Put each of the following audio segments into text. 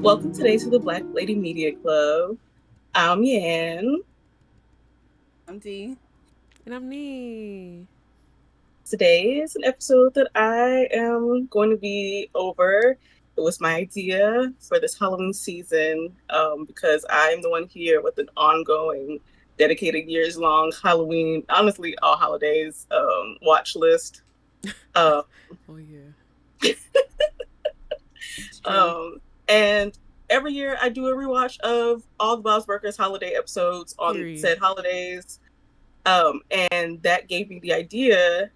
Welcome today to the Black Lady Media Club. I'm Yan. I'm D. And I'm Nee. Today is an episode that I am going to be over. It was my idea for this Halloween season because I'm the one here with an ongoing, dedicated years long Halloween, honestly, all holidays watch list. Um, Oh yeah. It's true. Um, and every year I do a rewatch of all the Bob's Burgers holiday episodes on Period. said holidays. And that gave me the idea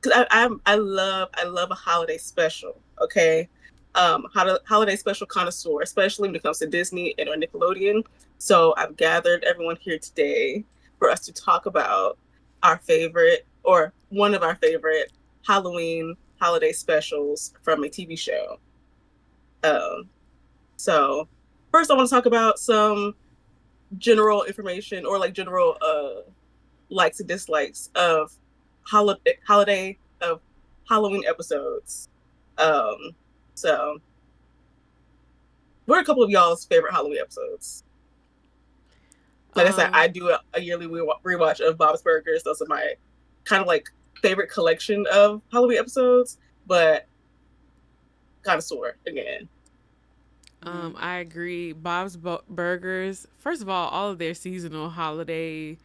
because I love a holiday special. Okay, holiday special connoisseur, especially when it comes to Disney and or Nickelodeon. So I've gathered everyone here today for us to talk about our favorite or one of our favorite Halloween holiday specials from a TV show. Um, so first, I want to talk about some general information or like general likes and dislikes of holiday of Halloween episodes. Um, so what are a couple of y'all's favorite Halloween episodes? Like I said, Um I do a yearly rewatch of Bob's Burgers. Those are my kind of like favorite collection of Halloween episodes, but kind of sore again. Mm-hmm. I agree. Burgers. First of all of their seasonal holiday,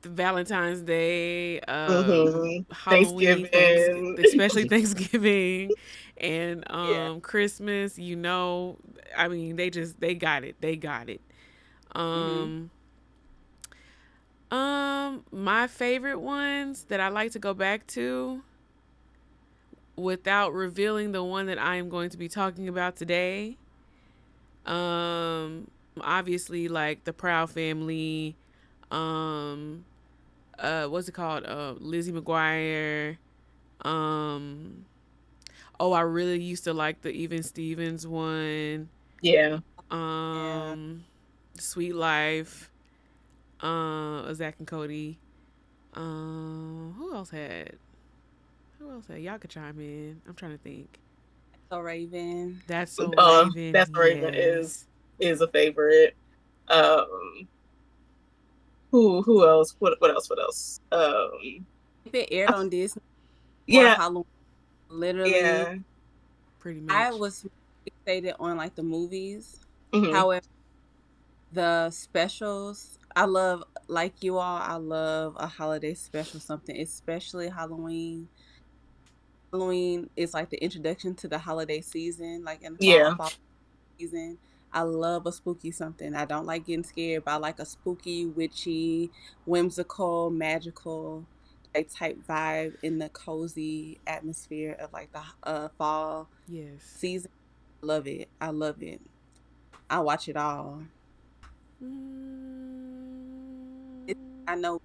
Valentine's Day, Mm-hmm. Halloween, Thanksgiving, Thanksgiving. especially Thanksgiving, and Yeah. Christmas. I mean, they got it. They got it. Mm-hmm. Um, my favorite ones that I like to go back to without revealing the one that I am going to be talking about today. Obviously like the Proud Family, um, what's it called? Lizzie McGuire. Um, oh, I really used to like the Even Stevens one. Yeah. Yeah. Um, Sweet Life. Zach and Cody. Who else had? Who else had? Y'all could chime in. I'm trying to think. So Raven. That's so Raven. That's Raven Yes. is a favorite. Um, who else? What else? What else? If it aired I, on Disney for yeah, Halloween, literally, yeah. Pretty I much. was fixated on like the movies. Hmm. However, the specials, I love, like you all, I love a holiday special, something, especially Halloween. Halloween is like the introduction to the holiday season, like in the Yeah, fall season. I love a spooky something. I don't like getting scared, but I like a spooky, witchy, whimsical, magical like type vibe in the cozy atmosphere of like the fall Yes. season. Love it. I love it. I watch it all. I Mm, know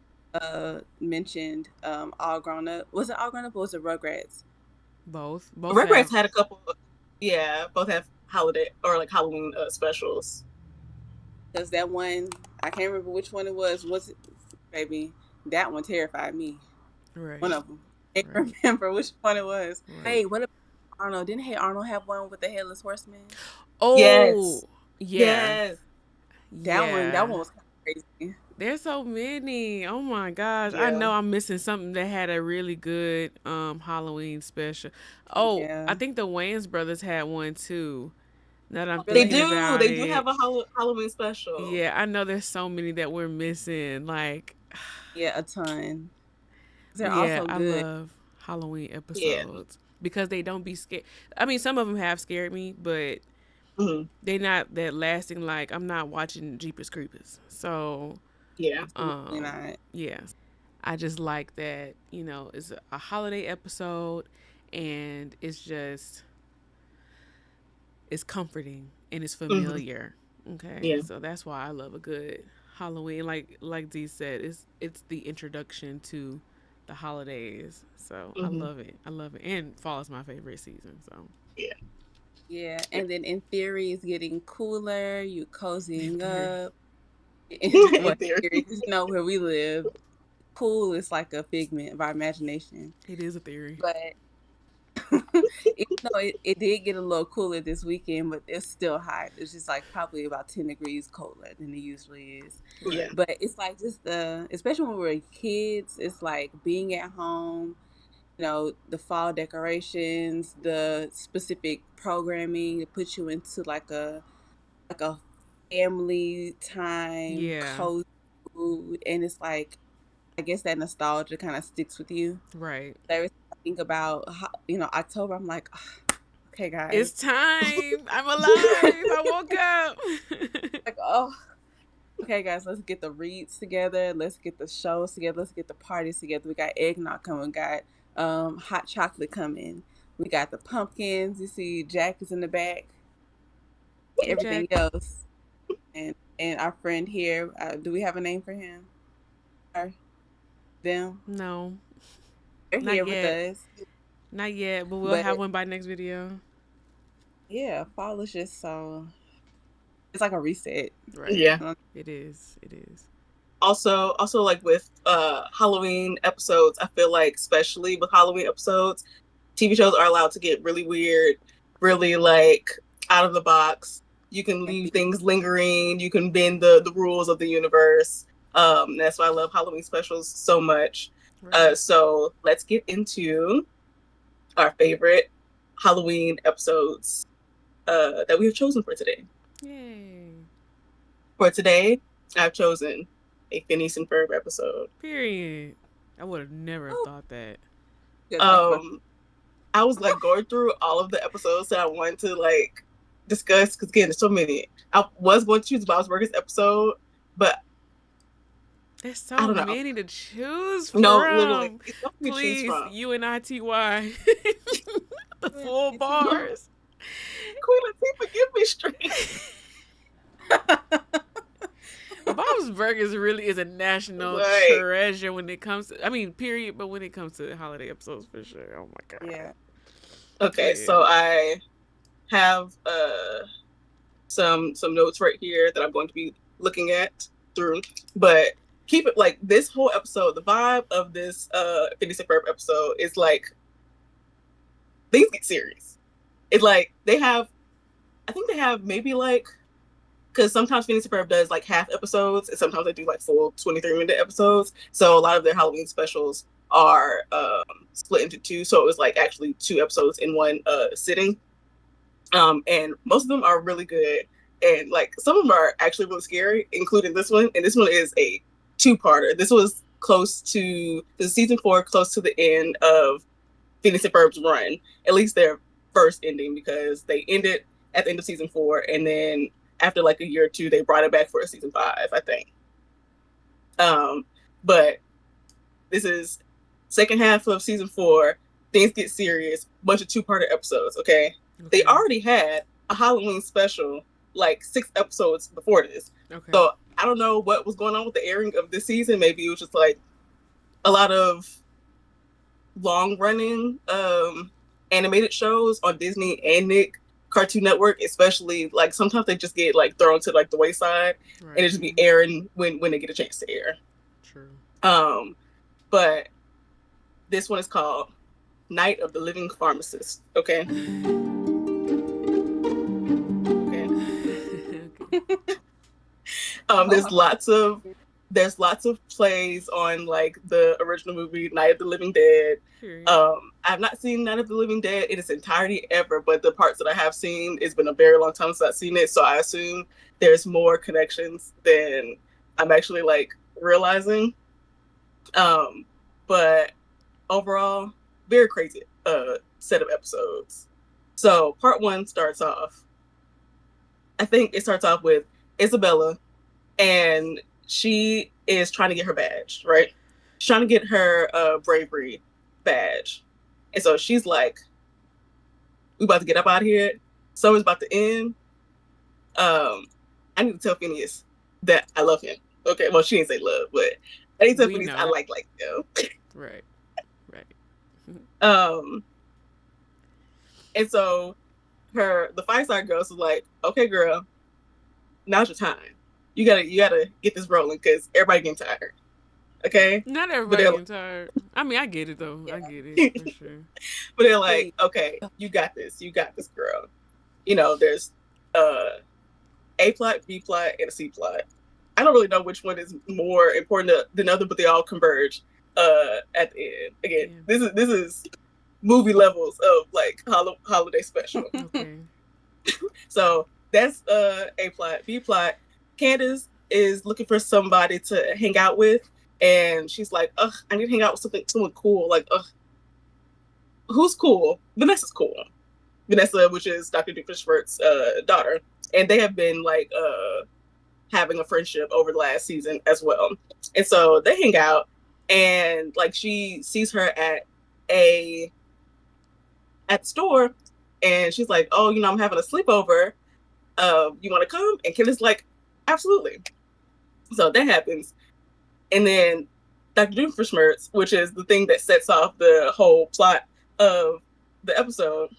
mentioned all grown up. Was it all grown up or was it Rugrats? both. Both Rugrats have. had a couple. Yeah, both have holiday or like Halloween specials. Because that one, I can't remember which one it was. Was it, baby? That one terrified me. One Right. of them. I can't Right. remember which one it was. Right. Wait, what about Arnold? Didn't Hey Arnold have one with the headless horseman? Oh, Yes, yeah. yes, That Yeah. one was kind of crazy. There's so many. Oh my gosh. I yeah. know I'm missing something that had a really good Halloween special. Oh, I Yeah. think the Wayans brothers had one too. Now that I'm Oh, really? thinking about They do it. have a Halloween special. Yeah, I know there's so many that we're missing. Like, Yeah, a ton. They're yeah, also I good. love Halloween Yeah. episodes because they don't be scared. I mean, some of them have scared me, but Hmm. they not that lasting. Like, I'm not watching Jeepers Creepers. So, Yeah. Absolutely not. yeah, I just like that. It's a holiday episode, and it's comforting and it's Hmm. familiar. Okay, Yeah. so that's why I love a good Halloween. Like Dee said, it's the introduction to the holidays. So I Hmm. love it. I love it. And fall is my favorite season. So Yeah. Yeah, and then in theory, it's getting cooler. You in cozying theory, up. In What theory. theory? 'Cause you know where we live, cool is like a figment of our imagination. it is a theory. But Even though it did get a little cooler this weekend, but it's still hot. It's just like probably about 10 degrees colder than it usually is. Yeah. Right. But it's like just especially when we were kids, it's like being at home, the fall decorations, the specific programming to put you into like a family time, Yeah. cozy food, and it's like I guess that nostalgia kind of sticks with you. Right. Every time I think about October, I'm like, "Ah, okay, It's guys, time. I'm alive. I woke up. like oh, okay, guys, let's get the reads together, let's get the shows together, let's get the parties together. We got eggnog coming, we got hot chocolate coming, we got the pumpkins. You see, Jack is in the back, Hey, everything Jack. else, and our friend here. Do we have a name for him or them? No, They're not here with yet. us, Not yet, but we'll but have one by next video. yeah, fall is just so it's like a reset. Right. Yeah. It is. It is. Also like with Halloween episodes, I feel like especially with Halloween episodes, TV shows are allowed to get really weird, really like out of the box. You can leave things lingering, you can bend the rules of the universe. That's why I love Halloween specials so much. Right. So let's get into our favorite Halloween episodes that we have chosen for today. Yay. For today, I've chosen a Phineas and Ferb episode. Period. I would have never have Oh, thought that. good talk about. Um, I was like going through all of the episodes that I wanted to like discuss because again, there's so many. I was going to choose Bob's Burgers episode, but There's I so don't know. many to choose No, literally, from. it's something to choose Please, from. UNITY. The Queen full bars. Latifah, give me straight. Bob's Burgers really is a national Like, treasure when it comes to, I mean, period, but when it comes to holiday episodes for sure. Oh my God. Yeah. okay, But yeah. so I have some notes right here that I'm going to be looking at through, but keep it like this whole episode. The vibe of this Phineas and Ferb episode is like things get serious. It's like I think they have maybe like because sometimes Phineas and Ferb does like half episodes, and sometimes they do like full 23-minute episodes. So a lot of their Halloween specials are split into two. So it was like actually two episodes in one sitting. And most of them are really good, and like some of them are actually really scary, including this one. And this one is a two-parter. This was close to the season 4, close to the end of Phineas and Ferb's run, at least their first ending, because they ended at the end of season 4, and then after like a year or two, they brought it back for a season 5, I think. But this is second half of season 4. Things get serious. Bunch of two-parter episodes. Okay, they already had a Halloween special like 6 episodes before this. Okay. So I don't know what was going on with the airing of this season. Maybe it was just like a lot of long running animated shows on Disney and Nick Cartoon Network, especially like sometimes they just get like thrown to like the wayside, Right. and it just be airing when they get a chance to air. True. But this one is called Night of the Living Pharmacist. Okay. There's lots of plays on like the original movie Night of the Living Dead. I've not seen Night of the Living Dead in its entirety ever, but the parts that I have seen, it's been a very long time since I've seen it, so I assume there's more connections than I'm actually like realizing. But overall, very crazy set of episodes. So part 1 starts off, I think it starts off with Isabella, and she is trying to get her badge, right? She's trying to get her bravery badge. And so she's like, we about to get up out of here. Summer's about to end. I need to tell Phineas that I love him. Okay, well, she didn't say love, but I need to tell Phineas I like him. Right. And so the Fireside Girls was like, okay, girl, now's your time. You gotta get this rolling because everybody getting tired. Okay, Not but everybody they're getting tired. I mean, I get it though. I get it like, for sure. but they're like, Please. okay, you got this, girl. There's uh A plot, B plot, and a C plot. I don't really know which one is more important than other, but they all converge at the end. Again, Yeah. this is movie levels of like holiday special. Okay. So that's A plot. B plot. Candace is looking for somebody to hang out with, and she's like, "Ugh, I need to hang out with someone cool." Like, ugh, who's cool? Vanessa's cool. Vanessa, which is Dr. Doofenshmirtz's daughter, and they have been like having a friendship over the last season as well. And so they hang out, and like she sees her a at the store, and she's like, "Oh, I'm having a sleepover. You want to come?" And Ken is like, "Absolutely." So that happens, and then Dr. Doofenshmirtz, which is the thing that sets off the whole plot of the episode,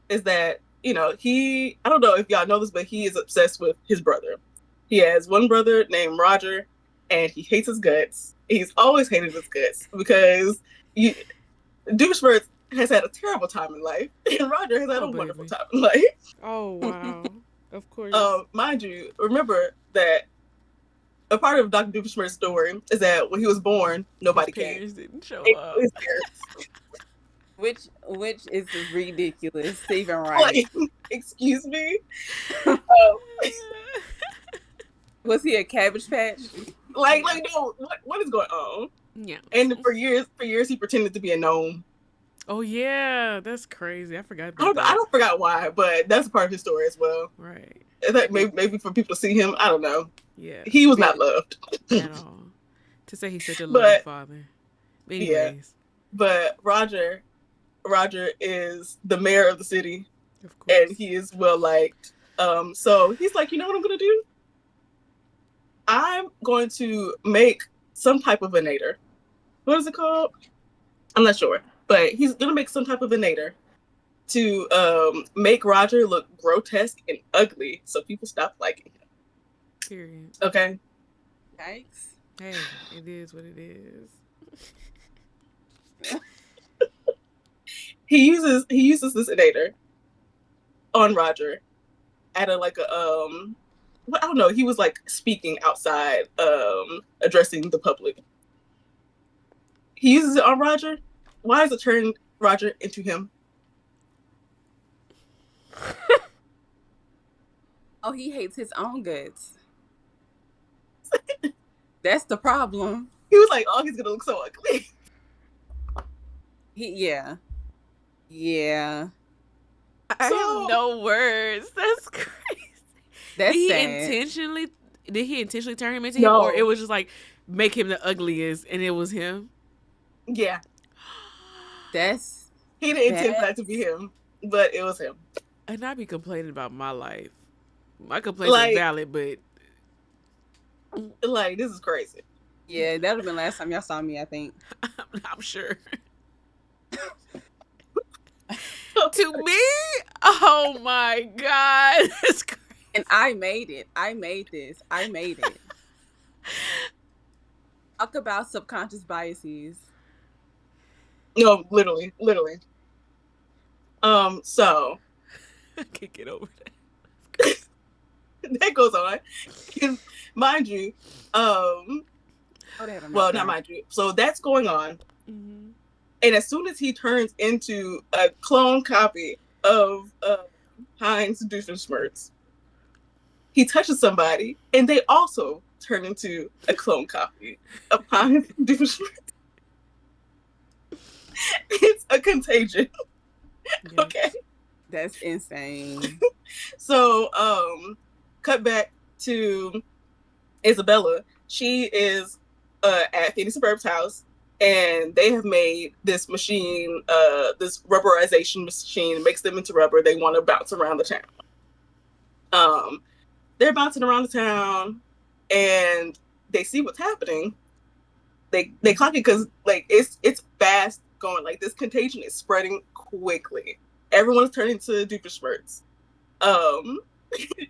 is that he I don't know if y'all know this, but he is obsessed with his brother. He has one brother named Roger, and he hates his guts. He's always hated his guts because you, Doofenshmirtz has had a terrible time in life, and Roger has had Oh a wonderful baby. time in life. Oh wow. Of course. Mind you, remember that a part of Dr. Doofenshmirtz's story is that when he was born, His nobody came. parents didn't show up. His parents. Which is ridiculous, Stephen Wright. Like, excuse me. Um, Was he a Cabbage Patch? like no, what is going on? Yeah. And for years, he pretended to be a gnome. Oh yeah, that's crazy. I forgot I about don't, I that. don't forgot why, but that's a part of his story as well. Right. It's like maybe for people to see him, I don't know. Yeah. He was not Really? loved, At all. To say he's such a loving but father. yeah, Anyways, but Roger is the mayor of the city, of and course. he is well liked. So he's like, you know what I'm gonna do? I'm going to make some type of a nader. What is it called? I'm not sure, but he's gonna make some type of a nader to make Roger look grotesque and ugly, so people stop liking him. Period. Okay. Yikes. Hey, it is what it is. He uses this nader on Roger at a like a I don't know. He was like speaking outside, addressing the public. He uses it on Roger. Why is it turned Roger into him? Oh, he hates his own guts. That's the problem. He was like, oh, he's gonna look so ugly. Yeah. Yeah. I have So no words. That's crazy. Did That's he sad. intentionally? Did he intentionally turn him into him, or it no, was just like make him the ugliest, and it was him? yeah, That's he didn't intend for that. that to be him, but it was him. And I be complaining about my life. My complaints are Like, valid, but like this is crazy. Yeah, that would have been last time y'all saw me, I think. I'm sure. To me, oh my god, it's crazy. And I made it. I made this. I made it. Talk about subconscious biases. No, literally. So I can't get over that. that goes on. Mind you, Oh, they have a well, not meltdown. mind you. So that's going on, Mm-hmm. and as soon as he turns into a clone copy of Heinz Doofenshmirtz, he touches somebody, and they also turn into a clone copy of Heinz Doofenshmirtz. It's a contagion. Okay. That's insane. So, cut back to Isabella. She is at Phoenix Suburb's house, and they have made this machine, this rubberization machine, makes them into rubber. They want to bounce around the town. They're bouncing around the town, and they see what's happening. They clock it because like it's fast going. Like this contagion is spreading quickly. Everyone's turning to Doofenshmirtz. Um,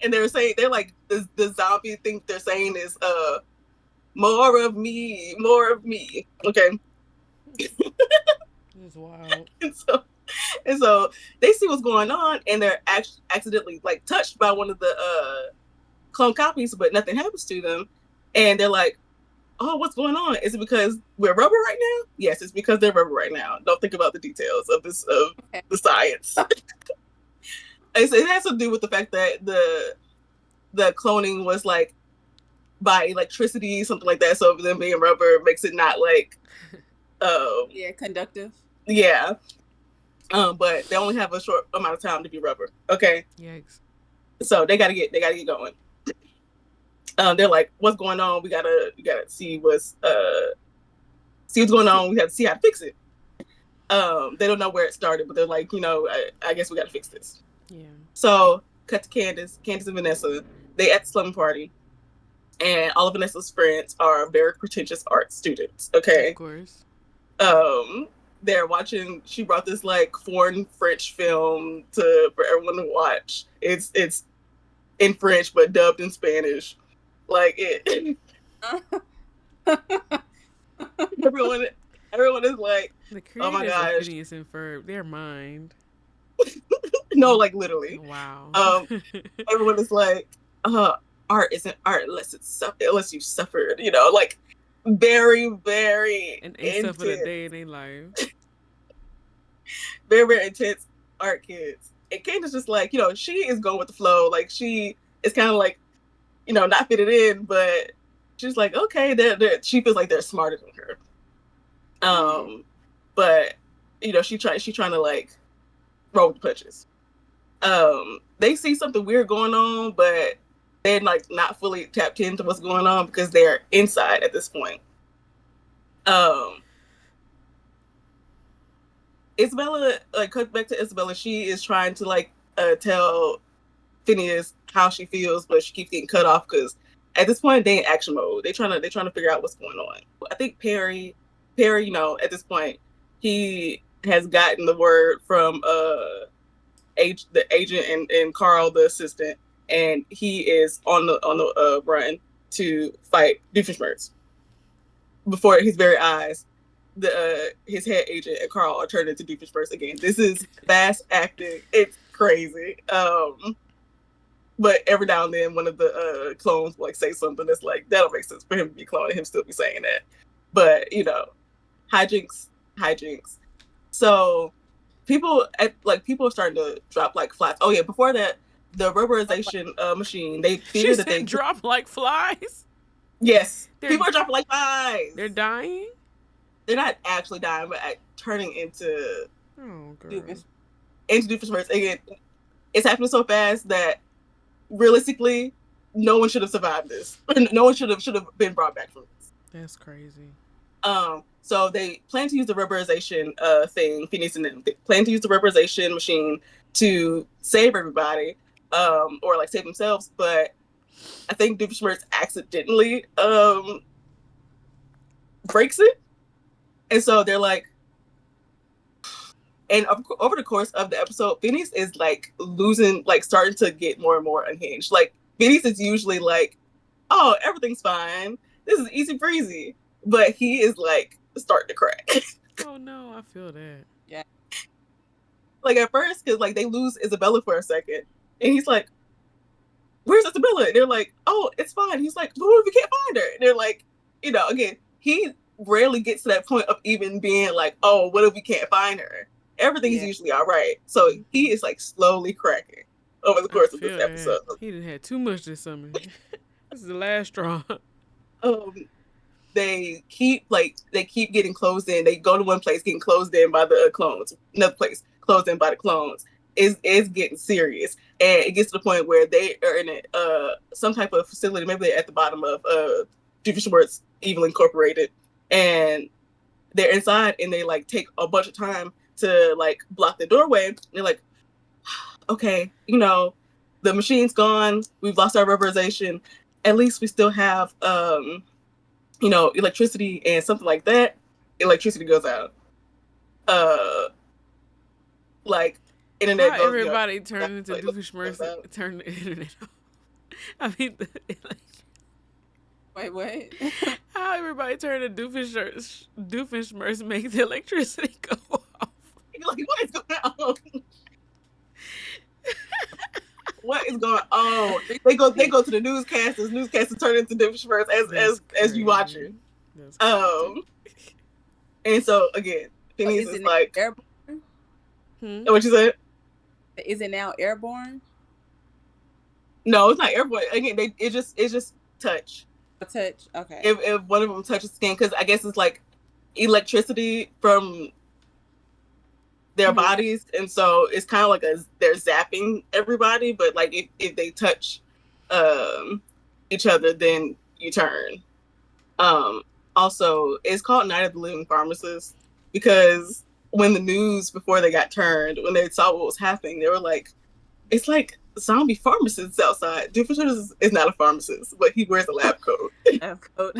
and they're like the zombie thing they're saying is more of me, more of me. Okay, It's wild. and so and so they see what's going on, and they're accidentally like touched by one of the clone copies, but nothing happens to them, and they're like, "Oh, what's going on? Is it because we're rubber right now?" Yes, it's because they're rubber right now. Don't think about the details of this of Okay. the science. It has to do with the fact that the cloning was like by electricity, something like that. So them being rubber makes it not like Yeah, conductive. yeah. But they only have a short amount of time to be rubber. Okay. Yikes. So they gotta get going. They're like, what's going on? We gotta see what's going on. We have to see how to fix it. They don't know where it started, but they're like, I guess we gotta fix this. Yeah. So cut to Candace and Vanessa. They at the slumber party, and all of Vanessa's friends are very pretentious art students. Of Okay. course. Um, they're watching. She brought this like foreign French film for everyone to watch. It's in French but dubbed in Spanish. Like it, everyone everyone is like, The oh my creators of gosh, Phineas and Ferb, their mind. no, like literally. Wow. Um, everyone is like, uh, art isn't art unless you suffered. Like very very And they suffered a intense, day in their life. very very intense art kids. And Candace just like, she is going with the flow. Like she is kind of like, not fitted in, but she's like, okay, she feels like they're smarter than her. But she's trying to like roll the punches. They see something weird going on, but they're like not fully tapped into what's going on because they're inside at this point. Um, Isabella, like, cut back to Isabella. She is trying to like tell Phineas how she feels, but she keeps getting cut off because at this point they in action mode. They're trying to figure out what's going on. I think Perry, at this point he has gotten the word from the agent and Carl the assistant, and he is on the run to fight Doofenshmirtz. Before his very eyes, his head agent and Carl are turned into Doofenshmirtz again. This is fast acting. It's crazy. But every now and then, one of the clones will like say something that's like that don't make sense for him to be cloning, him still be saying that. But hijinks, hijinks. So people are starting to drop like flies. Oh yeah, before that, the rubberization machine. They She fear that said they drop like flies. yes, They're people are dropping like flies. they're dying. They're not actually dying, but turning Oh girl. Doofus. into Doofenshmirtz again. It's happening so fast that realistically, no one should have survived this. No one should have been brought back from this. That's crazy. So they plan to use the rubberization thing, Phineas and them. They plan to use the rubberization machine to save everybody, or like save themselves. But I think Doofenshmirtz accidentally breaks it, and so they're like, and over the course of the episode, Phineas is like losing, like starting to get more and more unhinged. Like Phineas is usually like, "Oh, everything's fine. This is easy breezy," but he is like starting to crack. Oh no, I feel that. Yeah. Like at first, because like they lose Isabella for a second, and he's like, "Where's Isabella?" And they're like, "Oh, it's fine." He's like, "But what if we can't find her?" And they're like, again, he rarely gets to that point of even being like, "Oh, what if we can't find her?" Everything's Yeah. usually all right. So he is like slowly cracking over the I course of this feel episode. that. He didn't had too much this summer. This is the last straw. Um, they keep getting closed in. They go to one place, getting closed in by the clones. Another place, closed in by the clones. Is getting serious, and it gets to the point where they are in some type of facility. Maybe they're at the bottom of Doofenshmirtz Evil Incorporated, and they're inside, and they like take a bunch of time to like block the doorway. And they're like, okay, the machine's gone. We've lost our rubberization. At least we still have electricity and something like that. Electricity goes out. Uh, like How internet goes. everybody turned into Like, goes Doofenshmirtz out. turned the internet off. I mean, Wait, what? How everybody turned to Doofenshmirtz make the electricity go off. Like, what is going on? What is going on? They go to the newscasters. Newscasters turn into different shirts That's as you watch crazy. it. That's crazy. Um, and so again, So Phineas is is it now like, airborne? Hmm. what you said? Is it now airborne? No, it's not airborne. Again, it's just touch. A touch. Okay. If one of them touches skin, because I guess it's like electricity from their Mhm. bodies, and so it's kind of like they're zapping everybody. But like if they touch um, each other, then you turn. Um, Also, it's called Night of the Living Pharmacist because when the news before they got turned, when they saw what was happening, they were like, "It's like zombie pharmacists outside." Doofenshmirtz is not a pharmacist, but he wears a lab coat. Lab coat.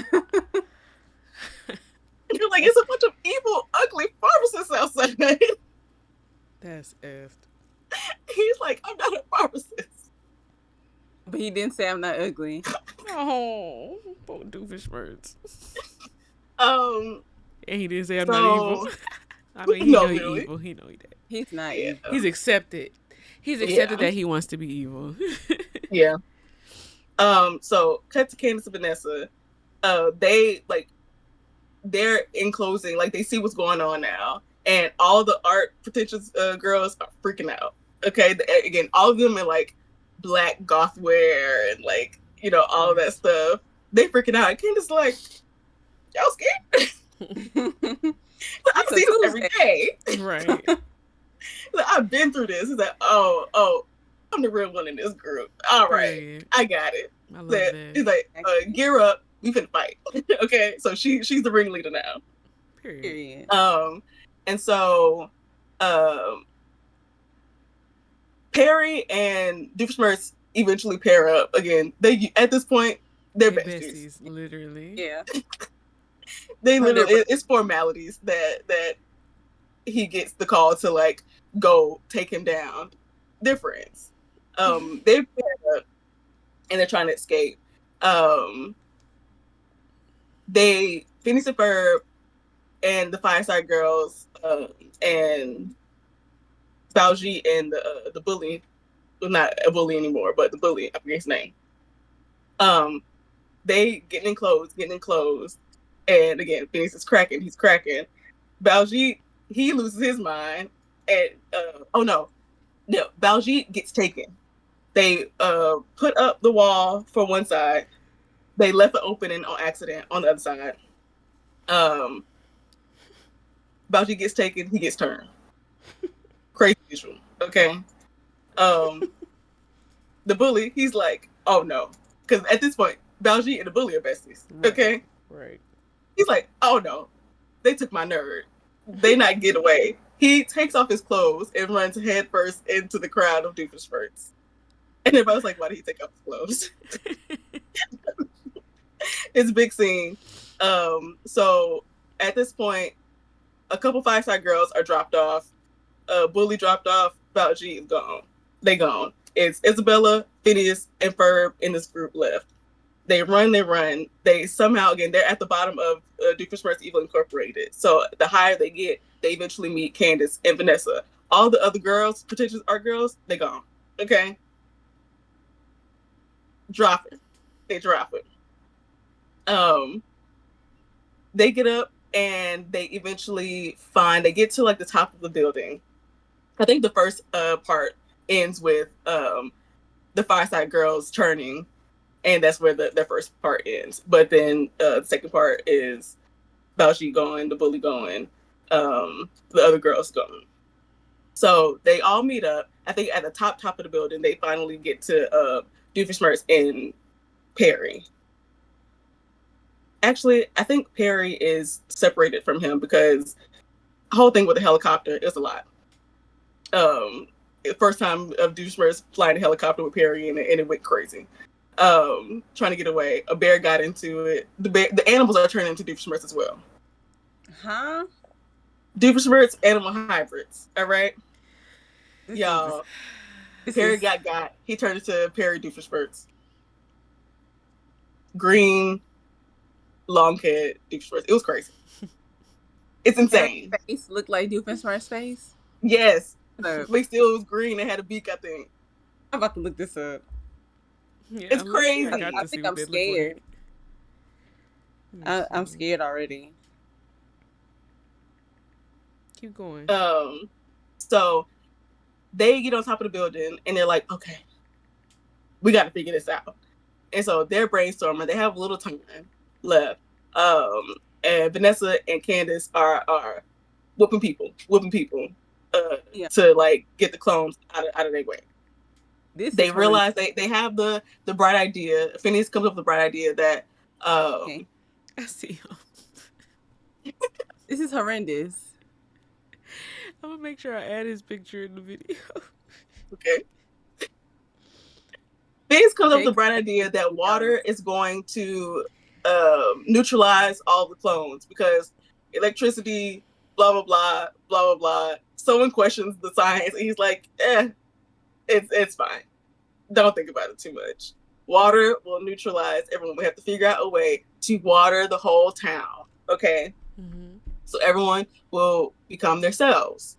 You're like, it's a bunch of evil, ugly pharmacists outside. That's effed. He's like, I'm not a pharmacist. But he didn't say I'm not ugly. Oh, poor Doofenshmirtz. Um, And he didn't say I'm not evil. so I mean, he no, know he really, evil. He know he that. He's not yeah, evil. He's accepted. He's accepted yeah, that he wants to be evil. yeah. So cut to Candace and Vanessa. They like they're in closing, like they see what's going on now, and all the art pretentious girls are freaking out. Okay, again, all of them in like black goth wear and like all of that stuff. They freaking out. And Candace like, y'all scared? I It's a see this every Tuesday. day. Right. Like, I've been through this. He's like, oh, I'm the real one in this group. All right, Period. I got it. I love That that. he's like, gear up. We finna fight. Okay, so she's the ringleader now. Period. Period. And so, um, Perry and Doofenshmirtz eventually pair up again. They at this point they're They besties. besties, literally. Yeah. They From their literally it's formalities that he gets the call to like go take him down. They're friends. They pair up and they're trying to escape. They Phineas and Ferb and the Fireside Girls and Baljeet and the bully, well, not a bully anymore, but the bully, I forget his name. They getting enclosed, and again, Phineas is cracking. He's cracking. Baljeet, he loses his mind, and oh no, Baljeet gets taken. They put up the wall for one side. They left the opening on accident on the other side. Baljeet gets taken. He gets turned. Crazy visual. Okay. Um, the bully, he's like, oh no, because at this point, Baljeet and the bully are besties. Right. Okay. Right. He's like, oh no, they took my nerd. They not get away. He takes off his clothes and runs headfirst into the crowd of Doofenshmirtz. And everybody's like, why did he take off his clothes? It's a big scene. So at this point, a couple Fireside Girls are dropped off. Bully dropped off. Baljeet is gone. They gone. It's Isabella, Phineas, and Ferb in this group left. They run. They somehow, again, they're at the bottom of Doofenshmirtz Evil Incorporated. So the higher they get, they eventually meet Candace and Vanessa. All the other girls, pretentious art girls, they gone. Okay? Drop it. They drop it. They get up and they eventually they get to like the top of the building. I think the first part ends with the Fireside Girls turning, and that's where their first part ends. But then the second part is Baljeet going, the bully going, the other girls going. So they all meet up. I think at the top of the building, they finally get to Doofenshmirtz and Perry. Actually, I think Perry is separated from him because the whole thing with the helicopter is a lot. First time of Doofenshmirtz flying a helicopter with Perry and it went crazy. Trying to get away. A bear got into it. The animals are turning into Doofenshmirtz as well. Huh? Doofenshmirtz animal hybrids. All right, This y'all. This Perry is got. He turned into Perry Doofenshmirtz. Green, long head Doofenshmirtz. It was crazy. It's Her insane. face looked like Doofenshmirtz's face. Yes, Look, but still it was green and had a beak. I think I'm about to look this up. Yeah, it's I'm not sure I got crazy. I to see think what I'm they look like. scared. Let me I'm see. scared already. Keep going. So they get on top of the building and they're like, okay, we got to figure this out. And so they're brainstorming. They have a little time left. And Vanessa and Candace are whooping people, Yeah, to like get the clones out of their way. this They is horrendous. realize they have the bright idea. Phineas comes up with the bright idea that Okay. I see him. This is horrendous. I'm gonna make sure I add his picture in the video. okay, Phineas comes up with Okay, the 'cause bright I idea can't that see y'all. water is going to neutralize all the clones because electricity, blah blah blah blah blah blah. Someone questions the science, and he's like, it's fine. Don't think about it too much. Water will neutralize everyone. We have to figure out a way to water the whole town. Okay. Mm-hmm. So everyone will become themselves.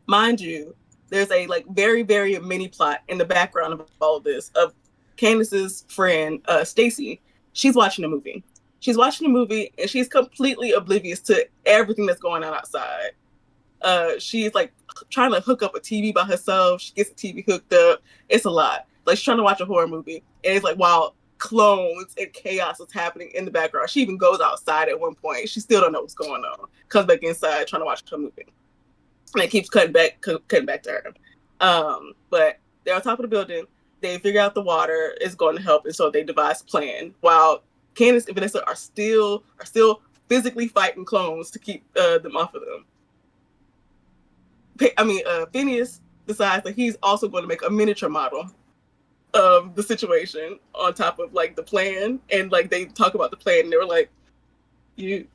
Mind you, there's a like very, very mini plot in the background of all of this of Candace's friend, Stacy. She's watching a movie. She's watching a movie and she's completely oblivious to everything that's going on outside. She's like trying to hook up a TV by herself. She gets the TV hooked up. It's a lot. Like she's trying to watch a horror movie, and it's like while clones and chaos is happening in the background. She even goes outside at one point. She still don't know what's going on. Comes back inside trying to watch her movie, and it keeps cutting back to her. But they're on top of the building. They figure out the water is going to help, and so they devise a plan. While Candace and Vanessa are still physically fighting clones to keep them off of them. Phineas decides that he's also going to make a miniature model of the situation on top of like the plan, and like they talk about the plan, and they were like, "You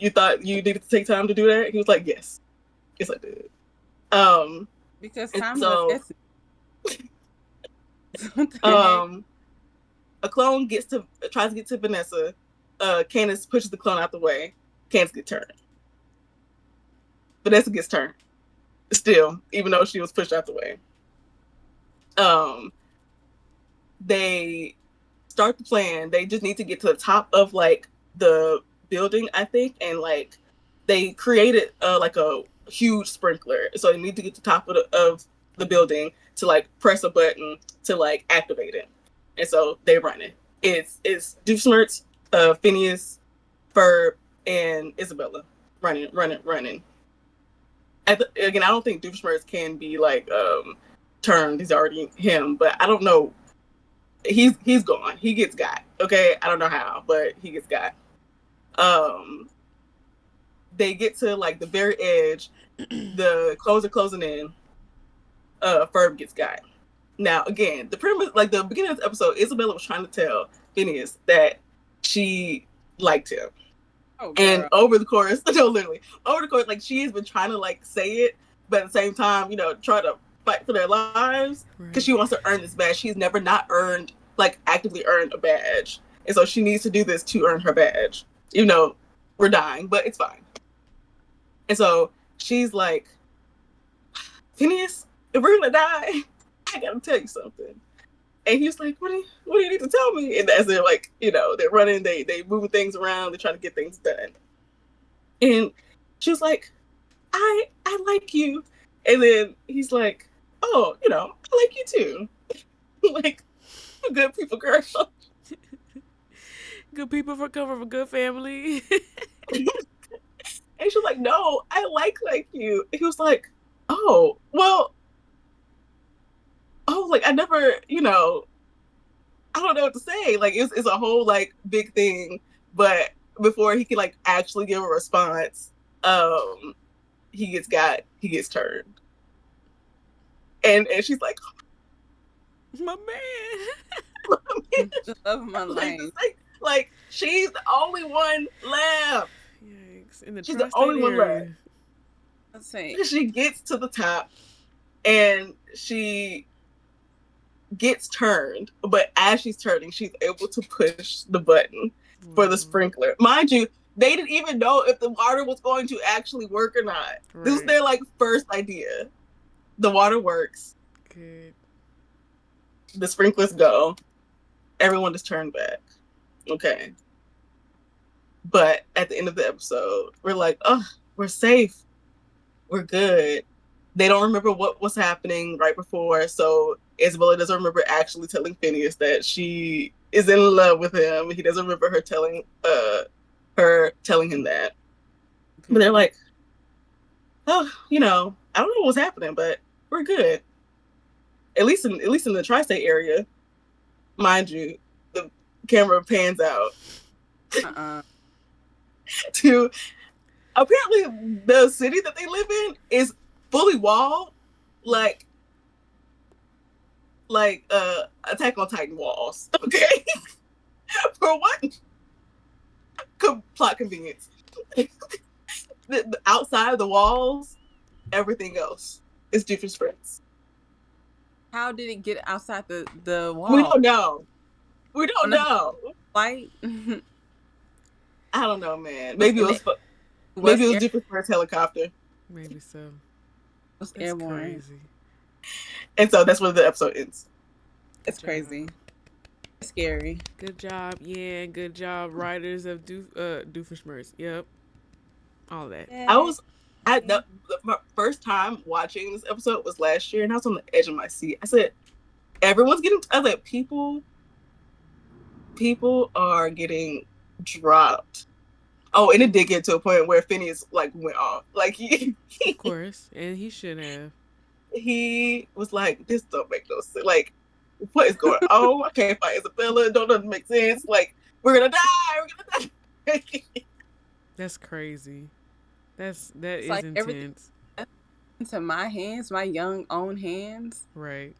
thought you needed to take time to do that?" He was like, yes, I did." Because And time is of so, essence. What the heck? um, a clone tries to get to Vanessa. Candace pushes the clone out the way. Candace gets turned. Vanessa gets turned still, even though she was pushed out the way. Um, they start the plan. They just need to get to the top of like the building, I think, and like they created like a huge sprinkler. So they need to get to the top of the building to like press a button to like activate it. And so they run it. It's Doofenshmirtz, Phineas, Ferb, and Isabella running. Again, I don't think Doofenshmirtz can be like turned. He's already him, but I don't know, he's gone. He gets got. Okay, I don't know how, but he gets got. Um, they get to like the very edge. The clothes are closing in. Ferb gets got. Now, again, the premise, like the beginning of the episode, Isabella was trying to tell Phineas that she liked him, Oh, and girl. over the course, no, literally, over the course, like she has been trying to like say it, but at the same time, try to fight for their lives because Right. she wants to earn this badge. She's never not earned, like actively earned a badge, and so she needs to do this to earn her badge. Even though we're dying, but it's fine. And so she's like, Phineas, if we're gonna die, I gotta tell you something. And he was like, what do you need to tell me? And as they're like, they're running, they moving things around, they're trying to get things done. And she was like, I like you. And then he's like, oh, I like you too. Like, good people, girl. Good people for come from a good family. And she was like, no, I like you. And he was like, oh, well, oh, like I never, I don't know what to say. Like it's a whole like big thing. But before he can like actually give a response, um, he gets turned. And she's like, My man. The love of my like life. she's the only one left. Yikes. In the She's the tri-state only one left. area. Let's see. She gets to the top and she gets turned, but as she's turning, she's able to push the button. for the Wow. sprinkler. Mind you, they didn't even know if the water was going to actually work or not. This was Right. their like first idea. The water works. Good. The sprinklers go. Everyone just turned back. Okay. But at the end of the episode, we're like, oh, we're safe. We're good. They don't remember what was happening right before. So Isabella doesn't remember actually telling Phineas that she is in love with him. He doesn't remember her telling him that. But they're Okay. like, oh, I don't know what was happening, but we're good. At least in the tri-state area, mind you, the camera pans out Uh-uh. to apparently the city that they live in is fully walled, like Attack on Titan walls. Okay, for what plot convenience? The outside of the walls, everything else is different friends. How did it get outside the We wall? don't know. We don't On the know. flight? I don't know, man. was Maybe it and was it maybe was it was different for a helicopter, Maybe so. was That's airborne. crazy. and so that's where the episode ends. Good It's job. crazy. It's scary. Good job, yeah. Good job, writers of Doofenshmirtz. Yep, all that. I Yay. was my first time watching this episode was last year, and I was on the edge of my seat. I said, "Everyone's getting." I was like, "People are getting dropped." Oh, and it did get to a point where Phineas like went off. Like he Of course, and he should have. he was like, "This don't make no sense. Like, what is going on? I can't fight Isabella. It doesn't make sense. Like, we're gonna die. We're gonna die." That's crazy. That It's is like everything intense. into my hands, my young own hands, Right.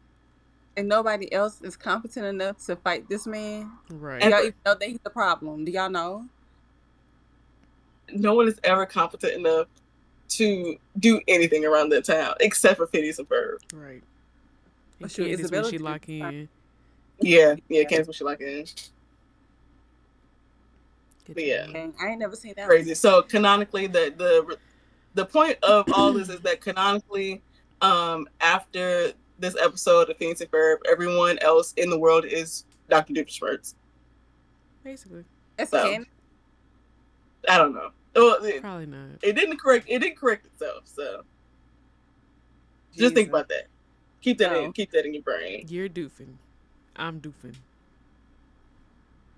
and nobody else is competent enough to fight this man. Do Right. y'all Ever. even know that he's a problem? Do y'all know? No one is ever competent enough to do anything around that town except for Phineas and Ferb. Right. Oh, And shoot, Candace when Isabella she did. lock in. Yeah, Yeah. Candace what she like in. Good But yeah, job. Dang, I ain't never seen that one. crazy. So canonically, the point of all this is that canonically, after this episode of Phineas and Ferb, everyone else in the world is Dr. Doofenshmirtz. Basically. That's So canon. I don't know. Well, Probably not. it didn't correct itself. So just think Jesus. about that. Keep that No. in your brain. You're doofing. I'm doofing.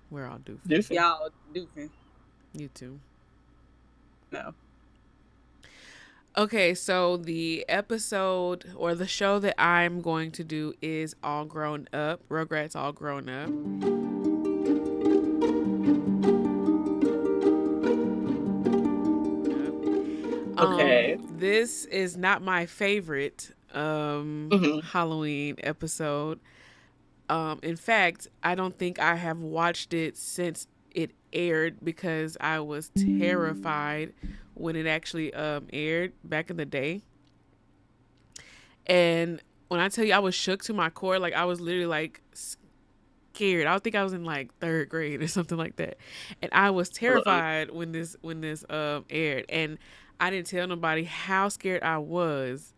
We're all doofing. Doofing. Y'all doofing. You too. No. Okay, so the episode or the show that I'm going to do is All Grown Up. Rugrats All Grown Up. Okay. This is not my favorite Mhm. Halloween episode. In fact, I don't think I have watched it since it aired because I was terrified when it actually aired back in the day. And when I tell you I was shook to my core, like I was literally like scared. I think I was in like third grade or something like that, and I was terrified when this aired. And I didn't tell nobody how scared I was,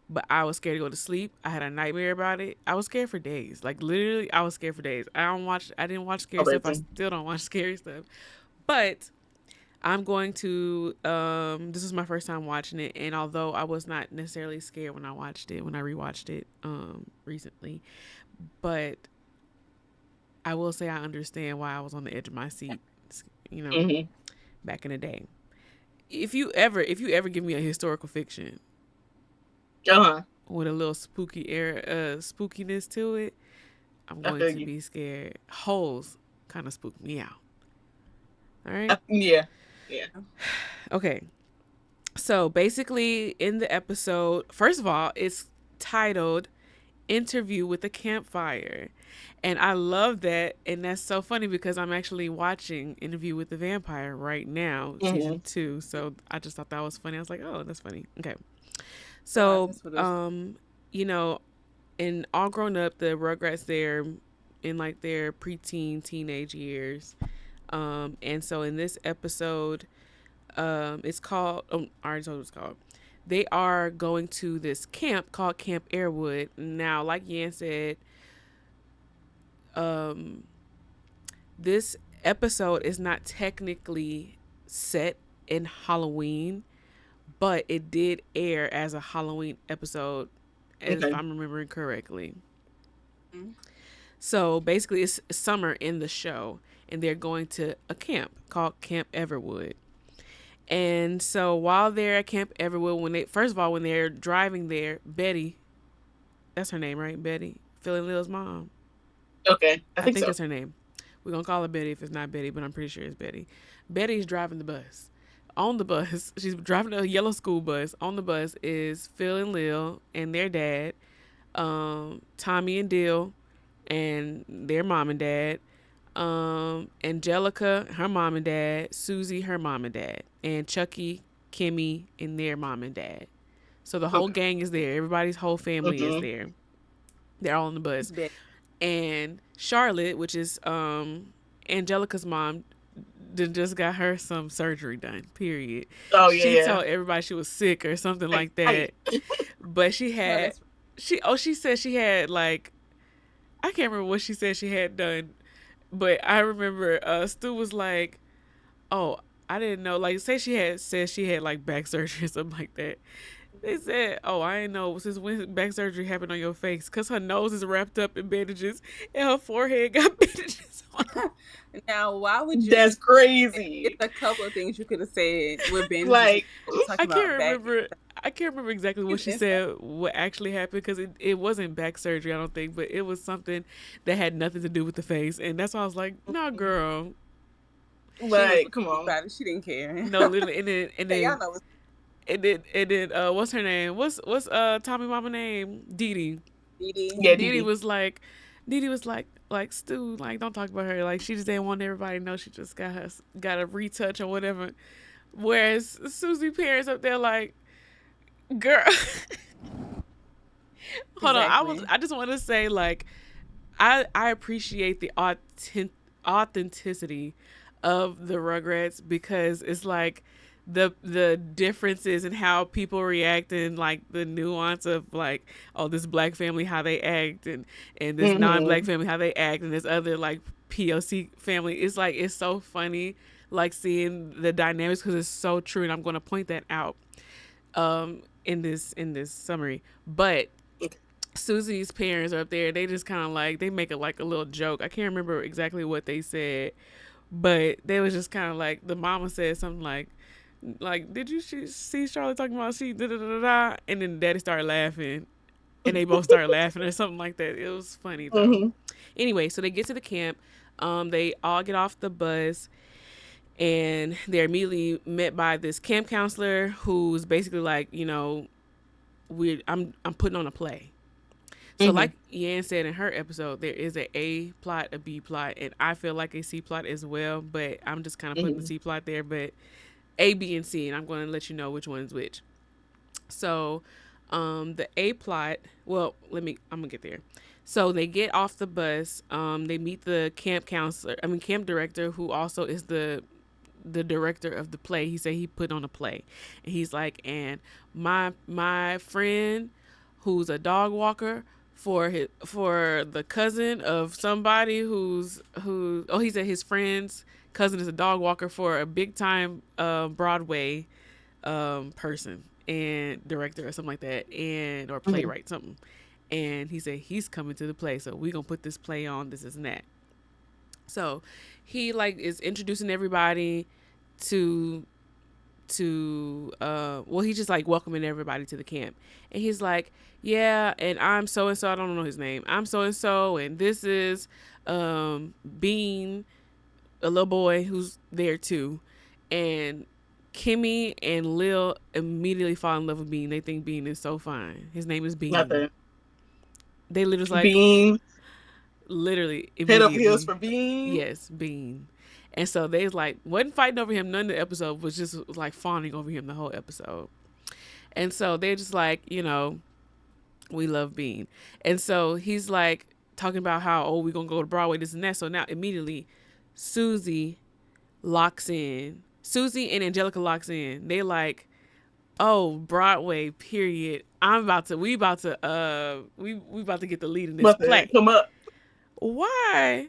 but I was scared to go to sleep. I had a nightmare about it. I was scared for days. Like literally, I was scared for days. I didn't watch scary stuff. I still don't watch scary stuff. But I'm going to this is my first time watching it, and although I was not necessarily scared when I rewatched it recently, but I will say I understand why I was on the edge of my seat, Mm-hmm. back in the day. If you ever give me a historical fiction Uh-huh. with a little spookiness to it, I'm going to be scared. Holes kind of spook me out. All right? Yeah. Okay. So basically, in the episode, first of all, it's titled Interview with a Campfire. And I love that. And that's so funny because I'm actually watching Interview with the Vampire right now, season 2. So I just thought that was funny. I was like, oh, that's funny. Okay. So, in All Grown Up, the Rugrats, they're in like their preteen, teenage years. And so in this episode, it's called. Oh, I already told you what it's called. They are going to this camp called Camp Airwood. Now, like Yan said, um, this episode is not technically set in Halloween, but it did air as a Halloween episode, if Okay. I'm remembering correctly. Mhm. So basically, it's summer in the show, and they're going to a camp called Camp Everwood. And so while they're at Camp Everwood, when they first of all when they're driving there, Betty, that's her name, right? Betty, Phil and Lil's mom. Okay. I I think think so. that's her name. We're gonna call her Betty if it's not Betty, but I'm pretty sure it's Betty. Betty's driving the bus. On the bus, she's driving a yellow school bus. On the bus is Phil and Lil and their dad, Tommy and Dill, and their mom and dad, Angelica, her mom and dad, Susie, her mom and dad, and Chucky, Kimmy, and their mom and dad. So the whole Okay. gang is there. Everybody's whole family is Mm-hmm. there. They're all on the bus. It's Betty. And Charlotte, which is Angelica's mom, just got her some surgery done. Period. Oh She yeah. told everybody she was sick or something like I that, but she No, had that's she said she had like I can't remember what she said she had done, but I remember Stu was like, "Oh, I didn't know." Like, say she had said she had like back surgery or something like that. They said, "Oh, I didn't know since when back surgery happened on your face, cause her nose is wrapped up in bandages and her forehead got bandages on it." now. Why would you? That's crazy. It's a couple of things you could have said with bandages. Like, I Talking can't about back. remember. I can't remember exactly what It's she insane. said. What actually happened? Because it wasn't back surgery, I don't think, but it was something that had nothing to do with the face, and that's why I was like, "No, girl, She didn't like, put come on. about it. She didn't care. no, literally." And then Hey, y'all know it's what's her name? What's Tommy mama name? Dee Dee. Didi. Yeah, Dee Dee DD. was like Stu, like don't talk about her. Like she just didn't want everybody to know she just got a retouch or whatever. Whereas Susie parents up there like, girl, hold on. Exactly. I just want to say like I appreciate the authenticity of the Rugrats because it's like the differences in how people react and like the nuance of like oh this black family how they act and this non-black Mm-hmm. family how they act and this other like POC family. It's like it's so funny like seeing the dynamics because it's so true and I'm going to point that out in this summary. But Susie's parents are up there. They just kind of like they make it like a little joke. I can't remember exactly what they said, but they was just kind of like the mama said something like did you see Charlotte talking about she da da da da, and then Daddy started laughing, and they both started laughing or something like that. It was funny though. Mm-hmm. Anyway, so they get to the camp. They all get off the bus, and they're immediately met by this camp counselor who's basically like, I'm putting on a play. So, Mm-hmm. like Yan said in her episode, there is a plot, a B plot, and I feel like a C plot as well. But I'm just kind of putting the Mm-hmm. C plot there. But A, B, and C, and I'm going to let you know which one's which. So, the A plot. Well, I'm gonna get there. So they get off the bus. They meet the camp counselor. I mean, camp director, who also is the director of the play. He said he put on a play, and he's like, and my friend, who's a dog walker for the cousin of somebody he said his friend's cousin is a dog walker for a big time Broadway person and director or something like that and or Mm-hmm. playwright something, and he said he's coming to the play, so we gonna put this play on, this and that. So he like is introducing everybody to he's just like welcoming everybody to the camp, and he's like, yeah, and I'm so and so, I don't know his name, I'm so and so, and this is Bean, a little boy who's there too, and Kimmy and Lil immediately fall in love with Bean. They think Bean is so fine. His name is Bean. Nothing. They literally like Bean. literally Head over heels immediately. for Bean. Yes, Bean. And so they was like wasn't fighting over him none of the episode, was just like fawning over him the whole episode. And so they're just like, we love Bean. And so he's like talking about how, oh, we're gonna go to Broadway, this and that. So now immediately Susie locks in. Susie and Angelica locks in. They like, oh, Broadway, period. We about to get the lead in this About to play. come up. Why?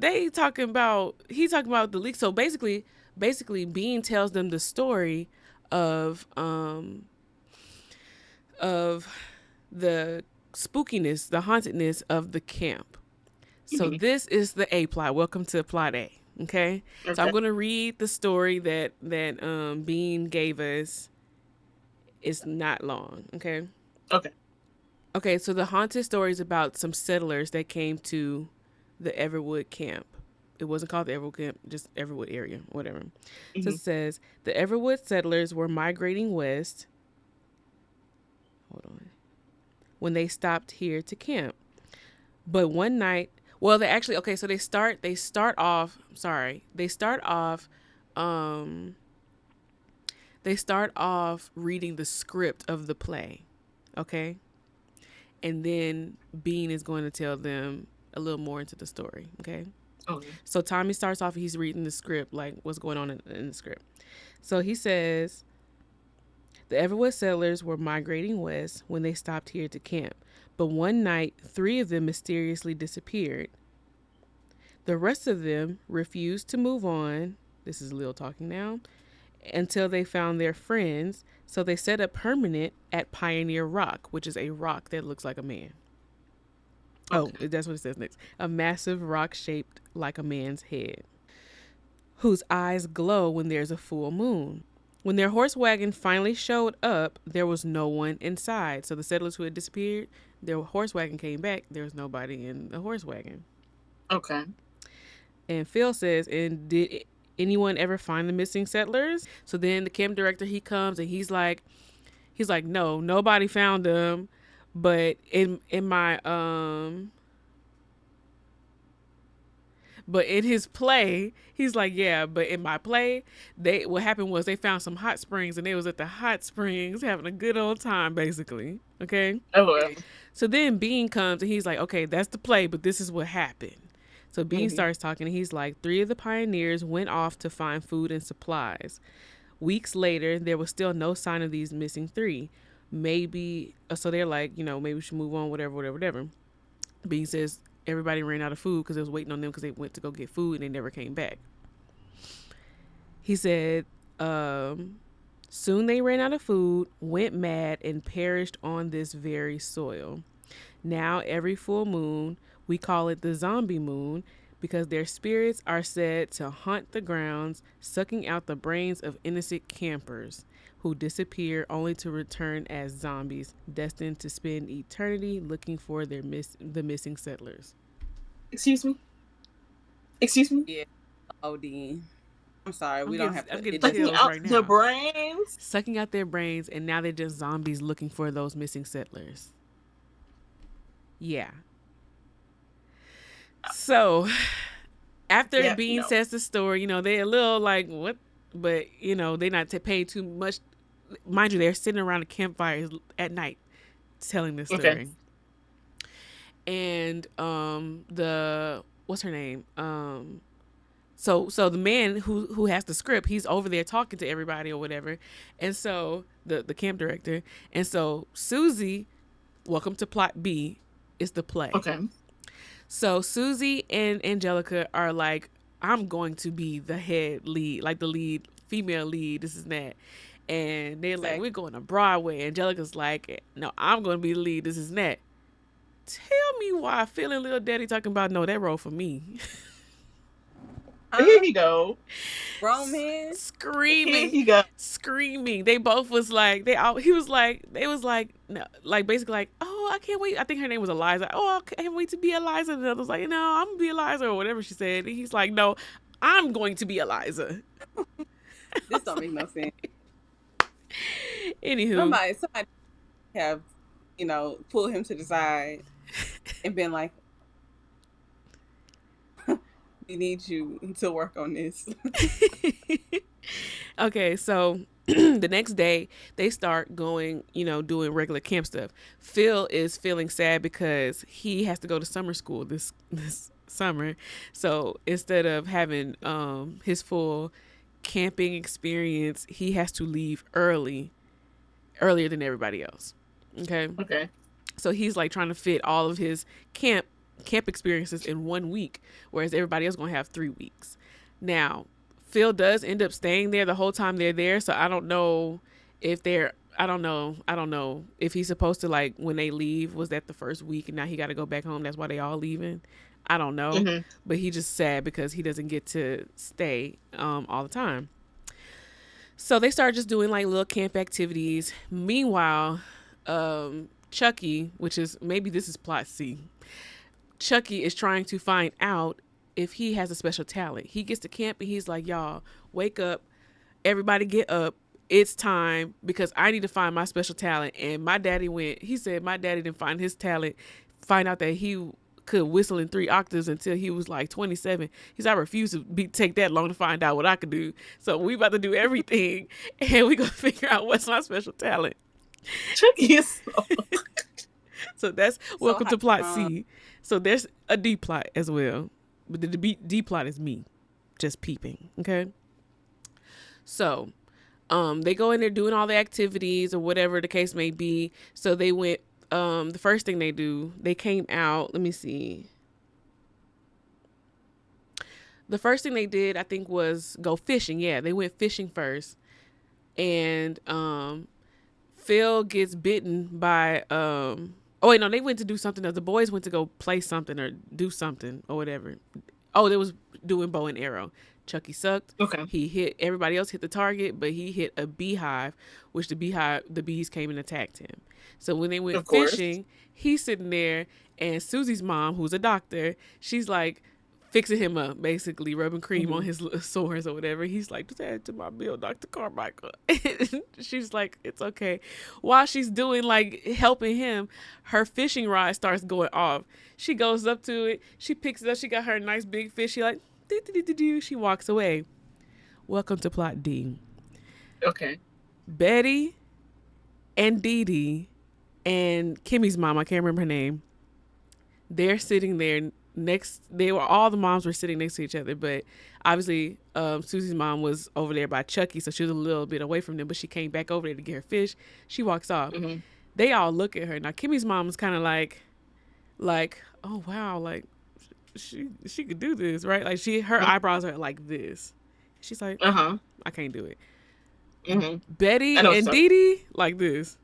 He talking about the leak. So basically Bean tells them the story of of the spookiness, the hauntedness of the camp. So Mhm. this is the A plot. Welcome to plot A. Okay. So I'm Okay. gonna read the story that Bean gave us. It's not long. Okay. Okay. Okay, so the haunted story is about some settlers that came to the Everwood camp. It wasn't called the Everwood camp, just Everwood area, whatever. So Hmm. it says the Everwood settlers were migrating west. Hold on. When they stopped here to camp. But one night, well, they actually okay, so they start off, sorry. Um they start off reading the script of the play. Okay? And then Bean is going to tell them a little more into the story. Okay. Okay. So Tommy starts off, he's reading the script, like what's going on in the script. So he says, the Everwood settlers were migrating west when they stopped here to camp. But one night, 3 of them mysteriously disappeared. The rest of them refused to move on. This is Lil talking now. Until they found their friends. So they set up permanent at Pioneer Rock, which is a rock that looks like a man. Oh, Okay. that's what it says next. A massive rock shaped like a man's head, whose eyes glow when there's a full moon. When their horse wagon finally showed up, there was no one inside. So the settlers who had disappeared, their horse wagon came back. There was nobody in the horse wagon. Okay. And Phil says, and did anyone ever find the missing settlers? So then the camp director, he comes and he's like, no, nobody found them. But but in his play, he's like, yeah, but in my play, what happened was they found some hot springs and they was at the hot springs having a good old time, basically. Okay. Oh well. So then Bean comes and he's like, okay, that's the play, but this is what happened. So Bean Hmm. starts talking and he's like, 3 of the pioneers went off to find food and supplies. Weeks later, there was still no sign of these missing 3. Maybe, so they're like, maybe we should move on, whatever. Bean says everybody ran out of food because they was waiting on them because they went to go get food and they never came back. He said, soon they ran out of food, went mad, and perished on this very soil. Now, every full moon, we call it the zombie moon because their spirits are said to haunt the grounds, sucking out the brains of innocent campers who disappear only to return as zombies, destined to spend eternity looking for the missing settlers. Excuse me. Excuse me. Yeah. OD. I'm sorry, I'm we don't getting, have to. I'm getting It doesn't. Sucking chills out right the now. brains. Sucking out their brains, and now they're just zombies looking for those missing settlers. Yeah. So, after Yeah. Bean No. says the story, they're a little like, what? But, they're not paying too much. Mind you, they're sitting around a campfire at night telling this Okay. story. And what's her name? So the man who has the script, he's over there talking to everybody or whatever. And so the camp director, and so Susie, welcome to plot B, is the play. Okay. So Susie and Angelica are like, I'm going to be the head lead, like the lead, female lead, this is that. And they're like, we're going to Broadway. Angelica's like, no, I'm going to be the lead, this is that. Tell me why feeling little daddy talking about, no, that role for me. Here you go. Grown man. Here Screaming. you go. Screaming. They both was like, they was like, no, like basically like, oh, I can't wait. I think her name was Eliza. Oh, I can't wait to be Eliza. And the other was like, no, I'm gonna be Eliza or whatever she said. And he's like, no, I'm going to be Eliza. This don't make no sense. Anywho, Somebody have, pulled him to the side and been like, we need you to work on this. okay, so the next day they start going, doing regular camp stuff. Phil is feeling sad because he has to go to summer school this summer. So instead of having his full camping experience, he has to leave earlier than everybody else. Okay. Okay. So he's like trying to fit all of his camp experiences in 1 week, whereas everybody else gonna have 3 weeks. Now, Phil does end up staying there the whole time they're there, so I don't know if they're I don't know if he's supposed to, like, when they leave, was that the first week and now he got to go back home? That's why they all leaving. I don't know, Mm-hmm. but he just sad because he doesn't get to stay all the time. So they start just doing like little camp activities. Meanwhile, Chucky, which is maybe this is plot C, Chucky is trying to find out if he has a special talent. He gets to camp and he's like, y'all, wake up. Everybody get up. It's time because I need to find my special talent. And my daddy he said my daddy didn't find his talent, find out that he could whistle in 3 octaves until he was like 27. He said, I refuse to take that long to find out what I could do. So we about to do everything and we gonna figure out what's my special talent. Chucky is So that's So welcome to plot hype. C. So there's a D plot as well. But the D plot is me just peeping. Okay. So they go in there doing all the activities or whatever the case may be. So they went, the first thing they do, they came out, let me see. The first thing they did, I think, was go fishing. Yeah, they went fishing first. And Phil gets bitten by oh wait, no, they went to do something else. The boys went to go play something or do something or whatever. Oh, they was doing bow and arrow. Chucky sucked. okay. He hit, everybody else hit the target, but he hit a beehive, which the bees came and attacked him. So when they went Of course. fishing, he's sitting there, and Susie's mom, who's a doctor, she's like fixing him up, basically rubbing cream on his sores or whatever. He's like, just add it to my bill, Dr. Carmichael. She's like, it's okay. While she's doing like helping him, her fishing rod starts going off. She goes up to it, she picks it up, she got her nice big fish. She like, she walks away. Welcome to plot D. Okay. Betty and Dee Dee and Kimmy's mom, I can't remember her name, they're sitting there all the moms were sitting next to each other, but obviously Susie's mom was over there by Chucky, so she was a little bit away from them, but she came back over there to get her fish. She walks off. Mm-hmm. They all look at her. Now Kimmy's mom was kind of like, oh wow, like she could do this, right? Like her eyebrows are like this. She's like, Uh-huh. I can't do it. Mm-hmm. Betty I know and Dee Dee like this.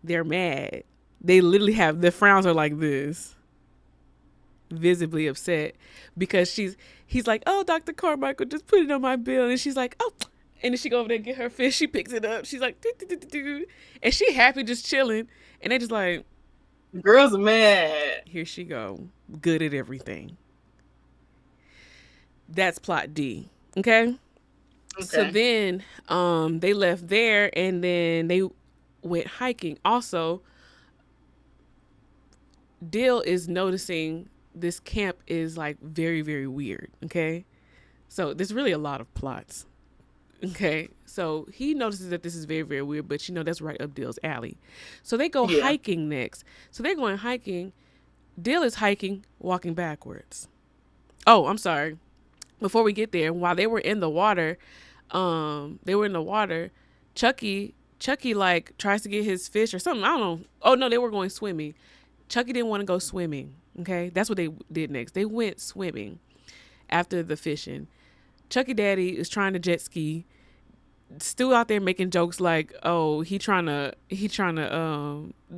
They're mad. They literally have, their frowns are like this, visibly upset because he's like, oh, Dr. Carmichael, just put it on my bill. And she's like, oh, and then she go over there and get her fish. She picks it up. She's like, do. And she happy just chilling. And they just like, Girls are mad. here she go, good at everything. That's plot D. Okay. So then they left there and then they went hiking. Also, Dill is noticing this camp is like very, very weird. Okay. So there's really a lot of plots. Okay. So he notices that this is very, very weird, but that's right up Dill's alley. So they go hiking next. So they're going hiking. Dill is hiking, walking backwards. Oh, I'm sorry. Before we get there, while they were in the water, Chucky like tries to get his fish or something. I don't know. Oh no, they were going swimming. Chucky didn't want to go swimming. Okay, that's what they did next. They went swimming after the fishing. Chucky Daddy is trying to jet ski. Stu out there making jokes like, oh, he trying to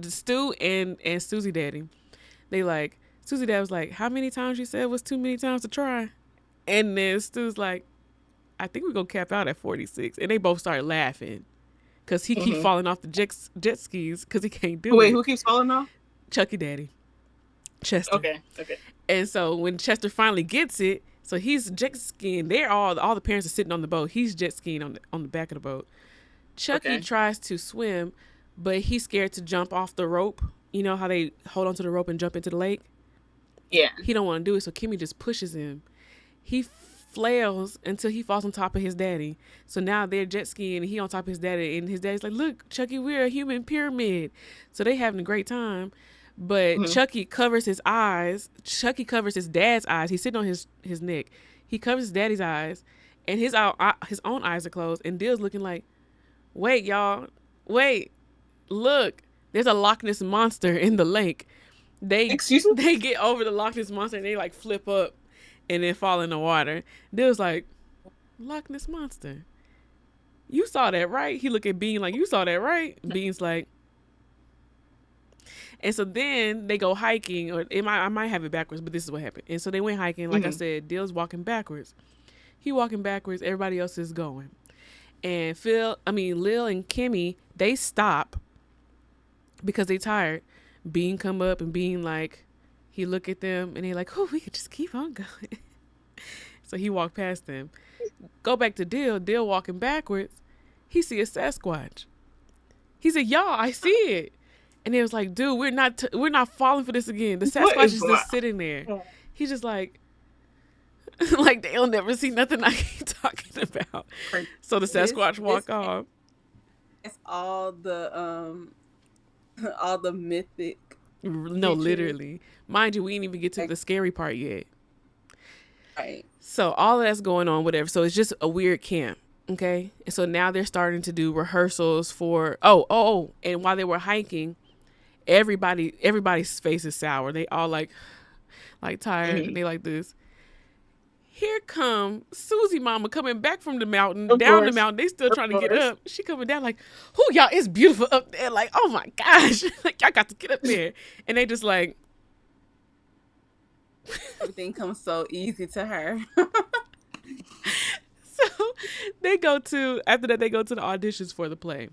Stu and Susie Daddy. They like, Susie Daddy was like, how many times you said was too many times to try? And then Stu's like, I think we're gonna cap out at 46. And they both started laughing because he keep falling off the jet skis because he can't do it. Wait, who keeps falling off? Chucky Daddy. Chester. Okay. And so when Chester finally gets it, so he's jet skiing. They're all the parents are sitting on the boat. He's jet skiing on the back of the boat. Chucky tries to swim, but he's scared to jump off the rope. You know how they hold onto the rope and jump into the lake? Yeah. He don't want to do it, so Kimmy just pushes him. He flails until he falls on top of his daddy. So now they're jet skiing and he on top of his daddy, and his daddy's like, look, Chucky, we're a human pyramid. So they having a great time. But Mm-hmm. Chucky covers his eyes. Chucky covers his dad's eyes. He's sitting on his neck. He covers his daddy's eyes, and his own eyes are closed. And Dill's looking like, wait, y'all, wait, look, there's a Loch Ness monster in the lake. They Excuse me? they get over the Loch Ness monster and they like flip up, and then fall in the water. Dill's like, Loch Ness monster. You saw that, right? He look at Bean like, you saw that, right? Bean's like, and so then they go hiking, or I might have it backwards, but this is what happened. And so they went hiking. Like I Mm-hmm. said, Dill's walking backwards. He walking backwards. Everybody else is going. And Lil and Kimmy, they stop because they tired. Bean come up and Bean like, he look at them and they like, oh, we could just keep on going. So he walked past them. Go back to Dill. Dill walking backwards. He see a Sasquatch. He said, y'all, I see it. And it was like, dude, we're not falling for this again. The What Sasquatch is is going just sitting there. on? He's just like, like they'll never see nothing I keep talking about. So the Sasquatch walk off. It's all the all the mythic No, creatures. literally. Mind you, we didn't even get to the scary part yet. Right. So all of that's going on, whatever. So it's just a weird camp. Okay. And so now they're starting to do rehearsals for and while they were hiking, everybody's face is sour. They all like tired, Mhm. and they like this. Here come Susie mama coming back from the mountain, Of down the course. mountain. They still Of trying to get course. up. She coming down like, who y'all? It's beautiful up there. Like, oh my gosh. Like, y'all got to get up there. And they just like, Everything comes so easy to her. so after that, they go to the auditions for the play.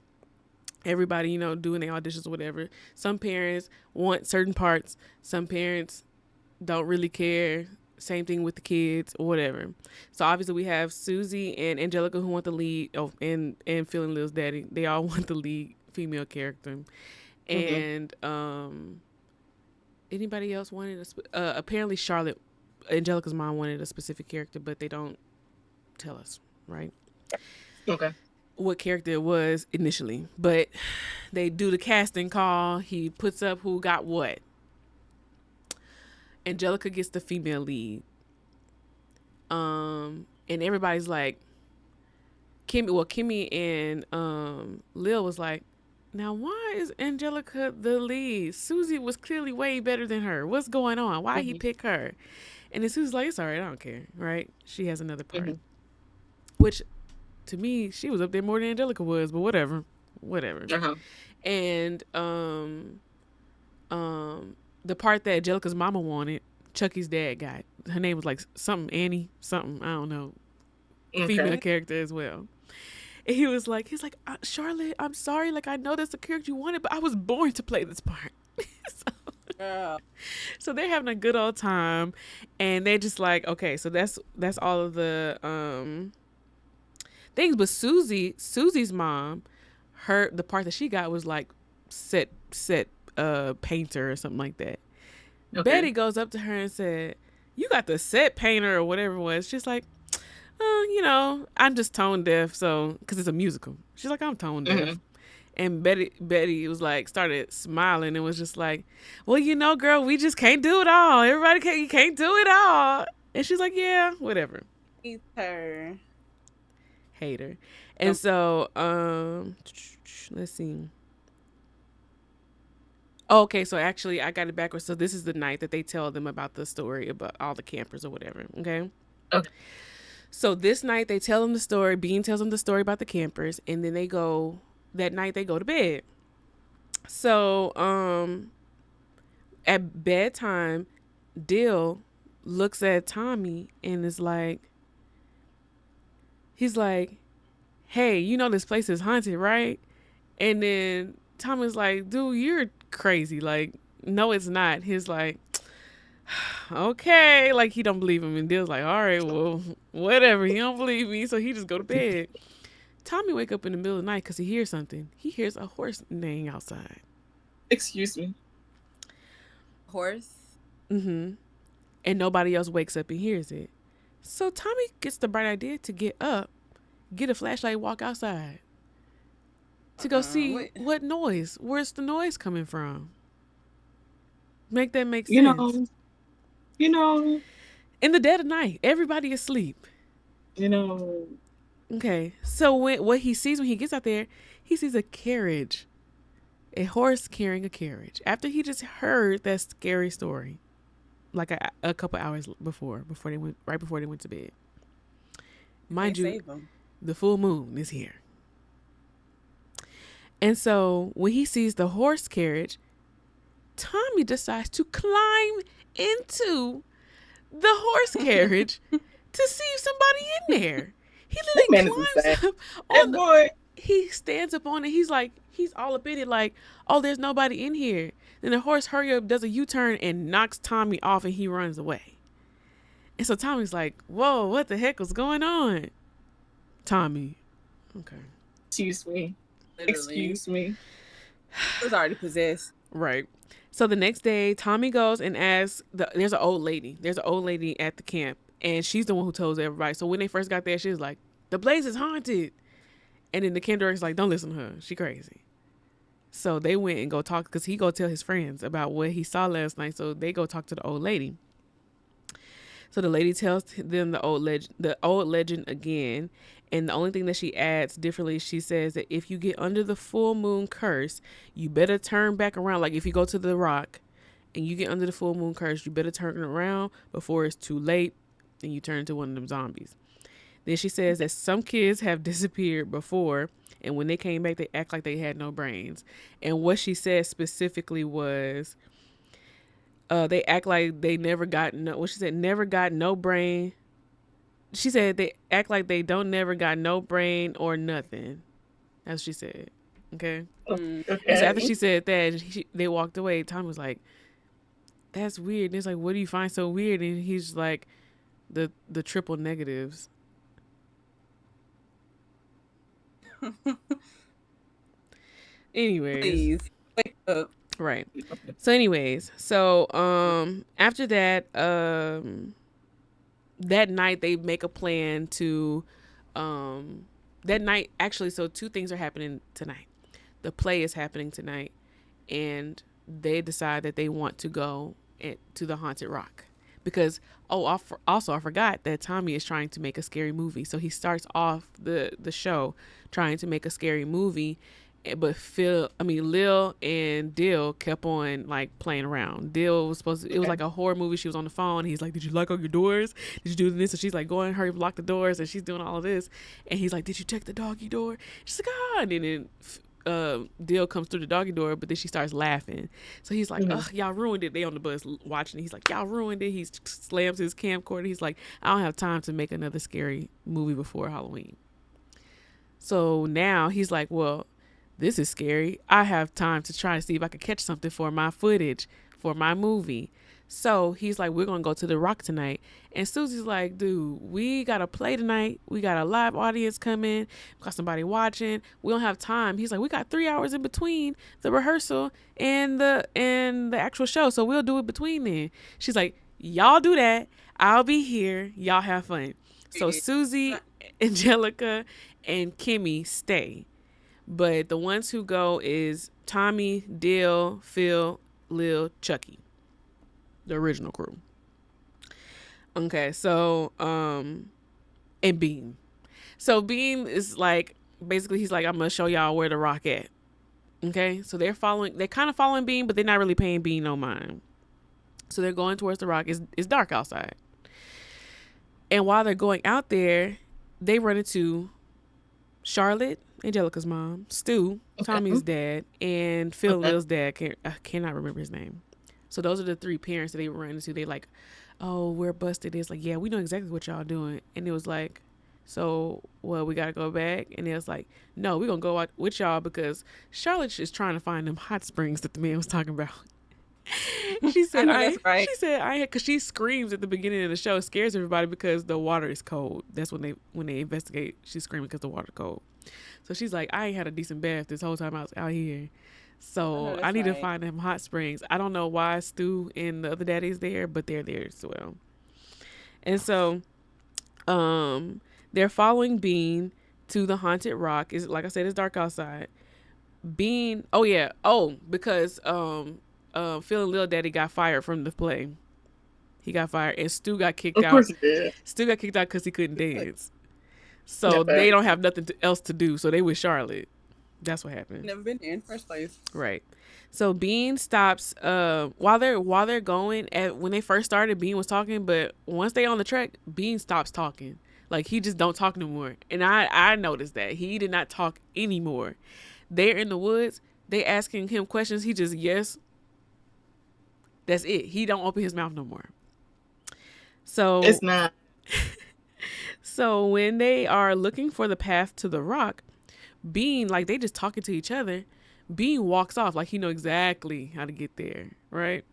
Everybody, doing their auditions or whatever. Some parents want certain parts. Some parents don't really care. Same thing with the kids or whatever. So obviously we have Susie and Angelica who want the lead. Oh, and Phil and Lil's daddy. They all want the lead female character. And anybody else wanted apparently Charlotte, Angelica's mom, wanted a specific character, but they don't tell us, right? Okay. What character it was initially. But they do the casting call. He puts up who got what. Angelica gets the female lead. And everybody's like, Kimmy and Lil was like, now why is Angelica the lead? Susie was clearly way better than her. What's going on? Why he pick her? And then Susie's like, it's all right, I don't care, right? She has another part. Which, to me, she was up there more than Angelica was, but whatever. Uh-huh. And the part that Angelica's mama wanted, Chucky's dad got. Her name was like something Annie, something, I don't know. Female character as well. And he's like, Charlotte, I'm sorry. Like, I know that's the character you wanted, but I was born to play this part. So they're having a good old time, and they're just like, okay, so that's all of the things. But Susie's mom, the part that she got was like set painter or something like that. Okay. Betty goes up to her and said, you got the set painter or whatever it was. She's like, I'm just tone deaf, so because it's a musical. She's like, I'm tone deaf. And Betty was like, started smiling and was just like, well, girl, we just can't do it all. Everybody can't do it all. And she's like, yeah, whatever. Hater. And so, let's see. Okay, so actually I got it backwards. So this is the night that they tell them about the story about all the campers or whatever. Okay. So this night they tell them the story. Bean tells them the story about the campers, and then that night they go to bed. So at bedtime, Dill looks at Tommy and is like, he's like, hey, this place is haunted, right? And then Tommy's like, dude, you're crazy. Like, no, it's not. He's like, okay, like he don't believe him, and Dill's like, all right, well, whatever, he don't believe me, so he just go to bed. Tommy wake up in the middle of the night because he hears something. He hears a horse neighing outside. Excuse me. Horse? And nobody else wakes up and hears it. So Tommy gets the bright idea to get up, get a flashlight, walk outside to go see what noise. Where's the noise coming from? Make that make You sense. know, you know, In the dead of night, everybody asleep. you know. Okay, so what he sees when he gets out there, he sees a carriage, a horse carrying a carriage. After he just heard that scary story, like a couple hours before they went right before they went to bed. Mind Can't you, save them. the full moon is here, and so when he sees the horse carriage, Tommy decides to climb into the horse carriage to see if somebody in there. He That man literally is insane. climbs up That on the. boy. He stands up on it. He's all up in it, like, oh, there's nobody in here. Then the horse hurry up, does a U-turn, and knocks Tommy off, and he runs away. And so Tommy's like, whoa, what the heck was going on? Tommy. Okay. Excuse me. Literally. Excuse me. He was already possessed. Right. So the next day, Tommy goes and asks, there's an old lady. There's an old lady at the camp, and she's the one who tells everybody. So when they first got there, she was like, the place is haunted. And then the camp director's like, don't listen to her. She crazy. So they went and go talk, because he go tell his friends about what he saw last night. So they go talk to the old lady. So the lady tells them the old legend again. And the only thing that she adds differently, she says that if you get under the full moon curse, you better turn back around. Like if you go to the rock and you get under the full moon curse, you better turn around before it's too late and you turn into one of them zombies. Then she says that some kids have disappeared before, and when they came back, they act like they had no brains. And what she said specifically was, they act like they never got no. What she said, never got no brain. She said they act like they don't never got no brain or nothing. That's what she said. Okay. Mm. Okay. And so after she said that, they walked away. Tom was like, "That's weird." And it's like, "What do you find so weird?" And he's like, "The triple negatives." Anyways, Please wake up. right. So anyways, so after that that night they make a plan to that night actually, so two things are happening tonight. The play is happening tonight, and they decide that they want to go to the haunted rock because I forgot that Tommy is trying to make a scary movie. So he starts off the show trying to make a scary movie, but Lil and Dill kept on like playing around. Dill was supposed to, it was like a horror movie. She was on the phone. He's like, "Did you lock all your doors? Did you do this?" And she's like, "Go and hurry, lock the doors." And she's doing all of this. And he's like, "Did you check the doggy door?" She's like, "Ah." And then Dill comes through the doggy door, but then she starts laughing. So he's like, "Ugh, y'all ruined it." They on the bus watching it. He's like, "Y'all ruined it." He slams his camcorder. He's like, "I don't have time to make another scary movie before Halloween." So now he's like, "Well, this is scary. I have time to try to see if I can catch something for my footage for my movie." So he's like, "We're going to go to the rock tonight." And Susie's like, "Dude, we got to play tonight. We got a live audience coming. We got somebody watching. We don't have time." He's like, "We got 3 hours in between the rehearsal and the actual show. So we'll do it between then." She's like, "Y'all do that. I'll be here. Y'all have fun." So Susie, Angelica, and Kimmy stay. But the ones who go is Tommy, Dill, Phil, Lil, Chucky. The original crew. Okay, so and Bean. So Bean is like, basically he's like, "I'm gonna show y'all where the rock at." Okay, so they're kind of following Bean, but they're not really paying Bean no mind. So they're going towards the rock. It's dark outside. And while they're going out there, they run into Charlotte, Angelica's mom, Stu, Tommy's dad, and Phil Lil's dad. I cannot remember his name. So those are the three parents that they ran into. They like, "Oh, we're busted." It's like, "Yeah, we know exactly what y'all doing." And it was like, "So, well, we got to go back." And it was like, "No, we're going to go out with y'all because Charlotte is trying to find them hot springs that the man was talking about." She said, that's right. She said, because she screams at the beginning of the show, scares everybody because the water is cold. That's when they investigate. She's screaming because the water's cold. So she's like, "I ain't had a decent bath this whole time I was out here. So I need to find them hot springs." I don't know why Stu and the other daddy's there, but they're there as well. And so, they're following Bean to the haunted rock. Is like I said, it's dark outside. Bean, because Phil and Lil Daddy got fired from the play. He got fired, and Stu got kicked Of out. course he did. Stu got kicked out because he couldn't dance. Yeah, So they fact. don't have nothing else to do. So they with Charlotte. That's what happened. Never been there in the first place. Right. So Bean stops while they're going at when they first started, Bean was talking, but once they on the track, Bean stops talking. Like he just don't talk no more. And I noticed that. He did not talk anymore. They're in the woods, they asking him questions, he just yes. That's it. He don't open his mouth no more. So It's not. so when they are looking for the path to the rock, Bean, like they just talking to each other. Bean walks off like he know exactly how to get there, right?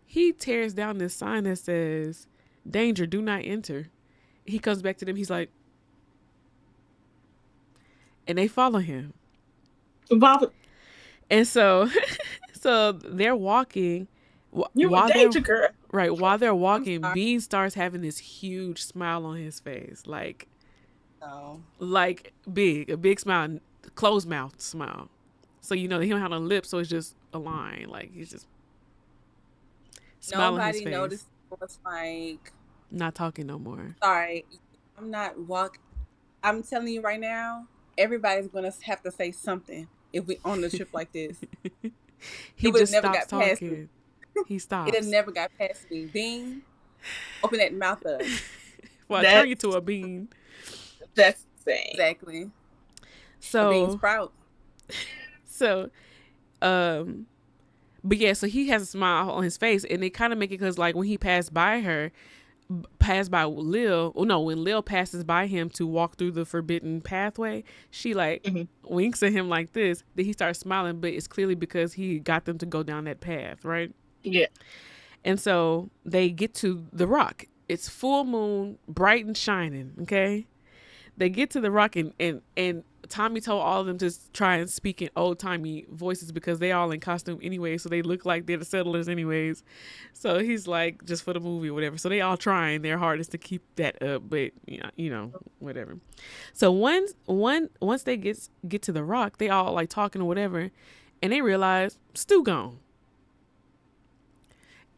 He tears down this sign that says, "Danger, do not enter." He comes back to them. He's like, and they follow him. Bob, And so, so they're walking. you a While they're danger girl. right, while they're I'm walking, sorry. Bean starts having this huge smile on his face, No. like big, a big smile, closed mouth smile. So you know he don't have no lips, so it's just a line. Like he's just smile on his Nobody face, noticed. It was like, not talking no more. sorry, I'm not walk. I'm telling you right now, everybody's gonna have to say something if we on a trip like this. He It would have just never stops got past me. talking. He It stops. have never got past me. Bean, open that mouth up. Well, I That's- turn you to a bean. That's insane. Exactly. A bean So sprout. so but yeah, so he has a smile on his face, and they kind of make it because like when he passed by Lil, oh no, when Lil passes by him to walk through the forbidden pathway, she like Mhm. winks at him like this. Then he starts smiling, but it's clearly because he got them to go down that path, right? Yeah. And so they get to the rock. It's full moon, bright and shining. Okay, they get to the rock, and Tommy told all of them to try and speak in old timey voices because they all in costume anyway, so they look like they're the settlers anyways. So he's like, just for the movie or whatever. So they all trying their hardest to keep that up, but whatever. So once they get to the rock, they all like talking or whatever, and they realize Stu gone.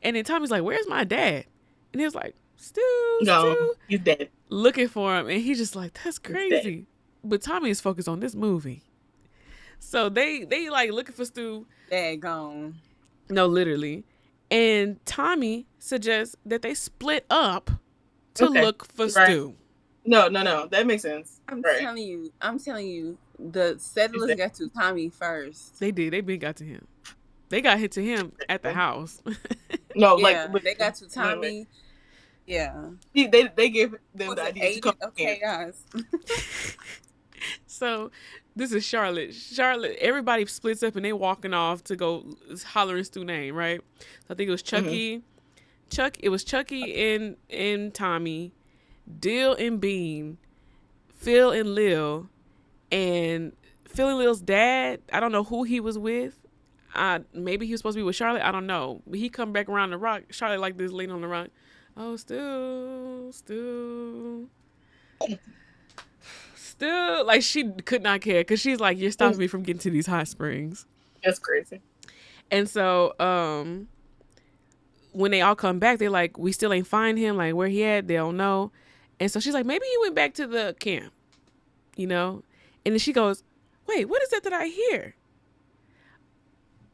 And then Tommy's like, "Where's my dad?" And he was like, "Stu, No, Stu," he's dead. looking for him, and he's just like, "That's crazy." But Tommy is focused on this movie, so they like looking for Stu. Dad gone. No, literally. And Tommy suggests that they split up to Okay, look for right. Stu. No, that makes sense. I'm Right. telling you, the settlers got to Tommy first. They did. They been got to him. They got hit to him at the house. No, Yeah, like they got to Tommy. Yeah. They gave them Was the it idea to agent come of in. chaos? So this is Charlotte. Everybody splits up and they walking off to go hollering Stu's name, right? So I think it was Chucky. It was Chucky and Tommy, Dill and Bean, Phil and Lil, and Phil and Lil's dad. I don't know who he was with. Maybe he was supposed to be with Charlotte. I don't know. But he come back around the rock. Charlotte like this laying on the rock. Oh, Stu. Still, like she could not care because she's like, you're stopping me from getting to these hot springs. That's crazy. And so when they all come back, they're like, we still ain't find him, like where he at, they don't know. And so she's like, maybe he went back to the camp, And then she goes, wait, what is that I hear?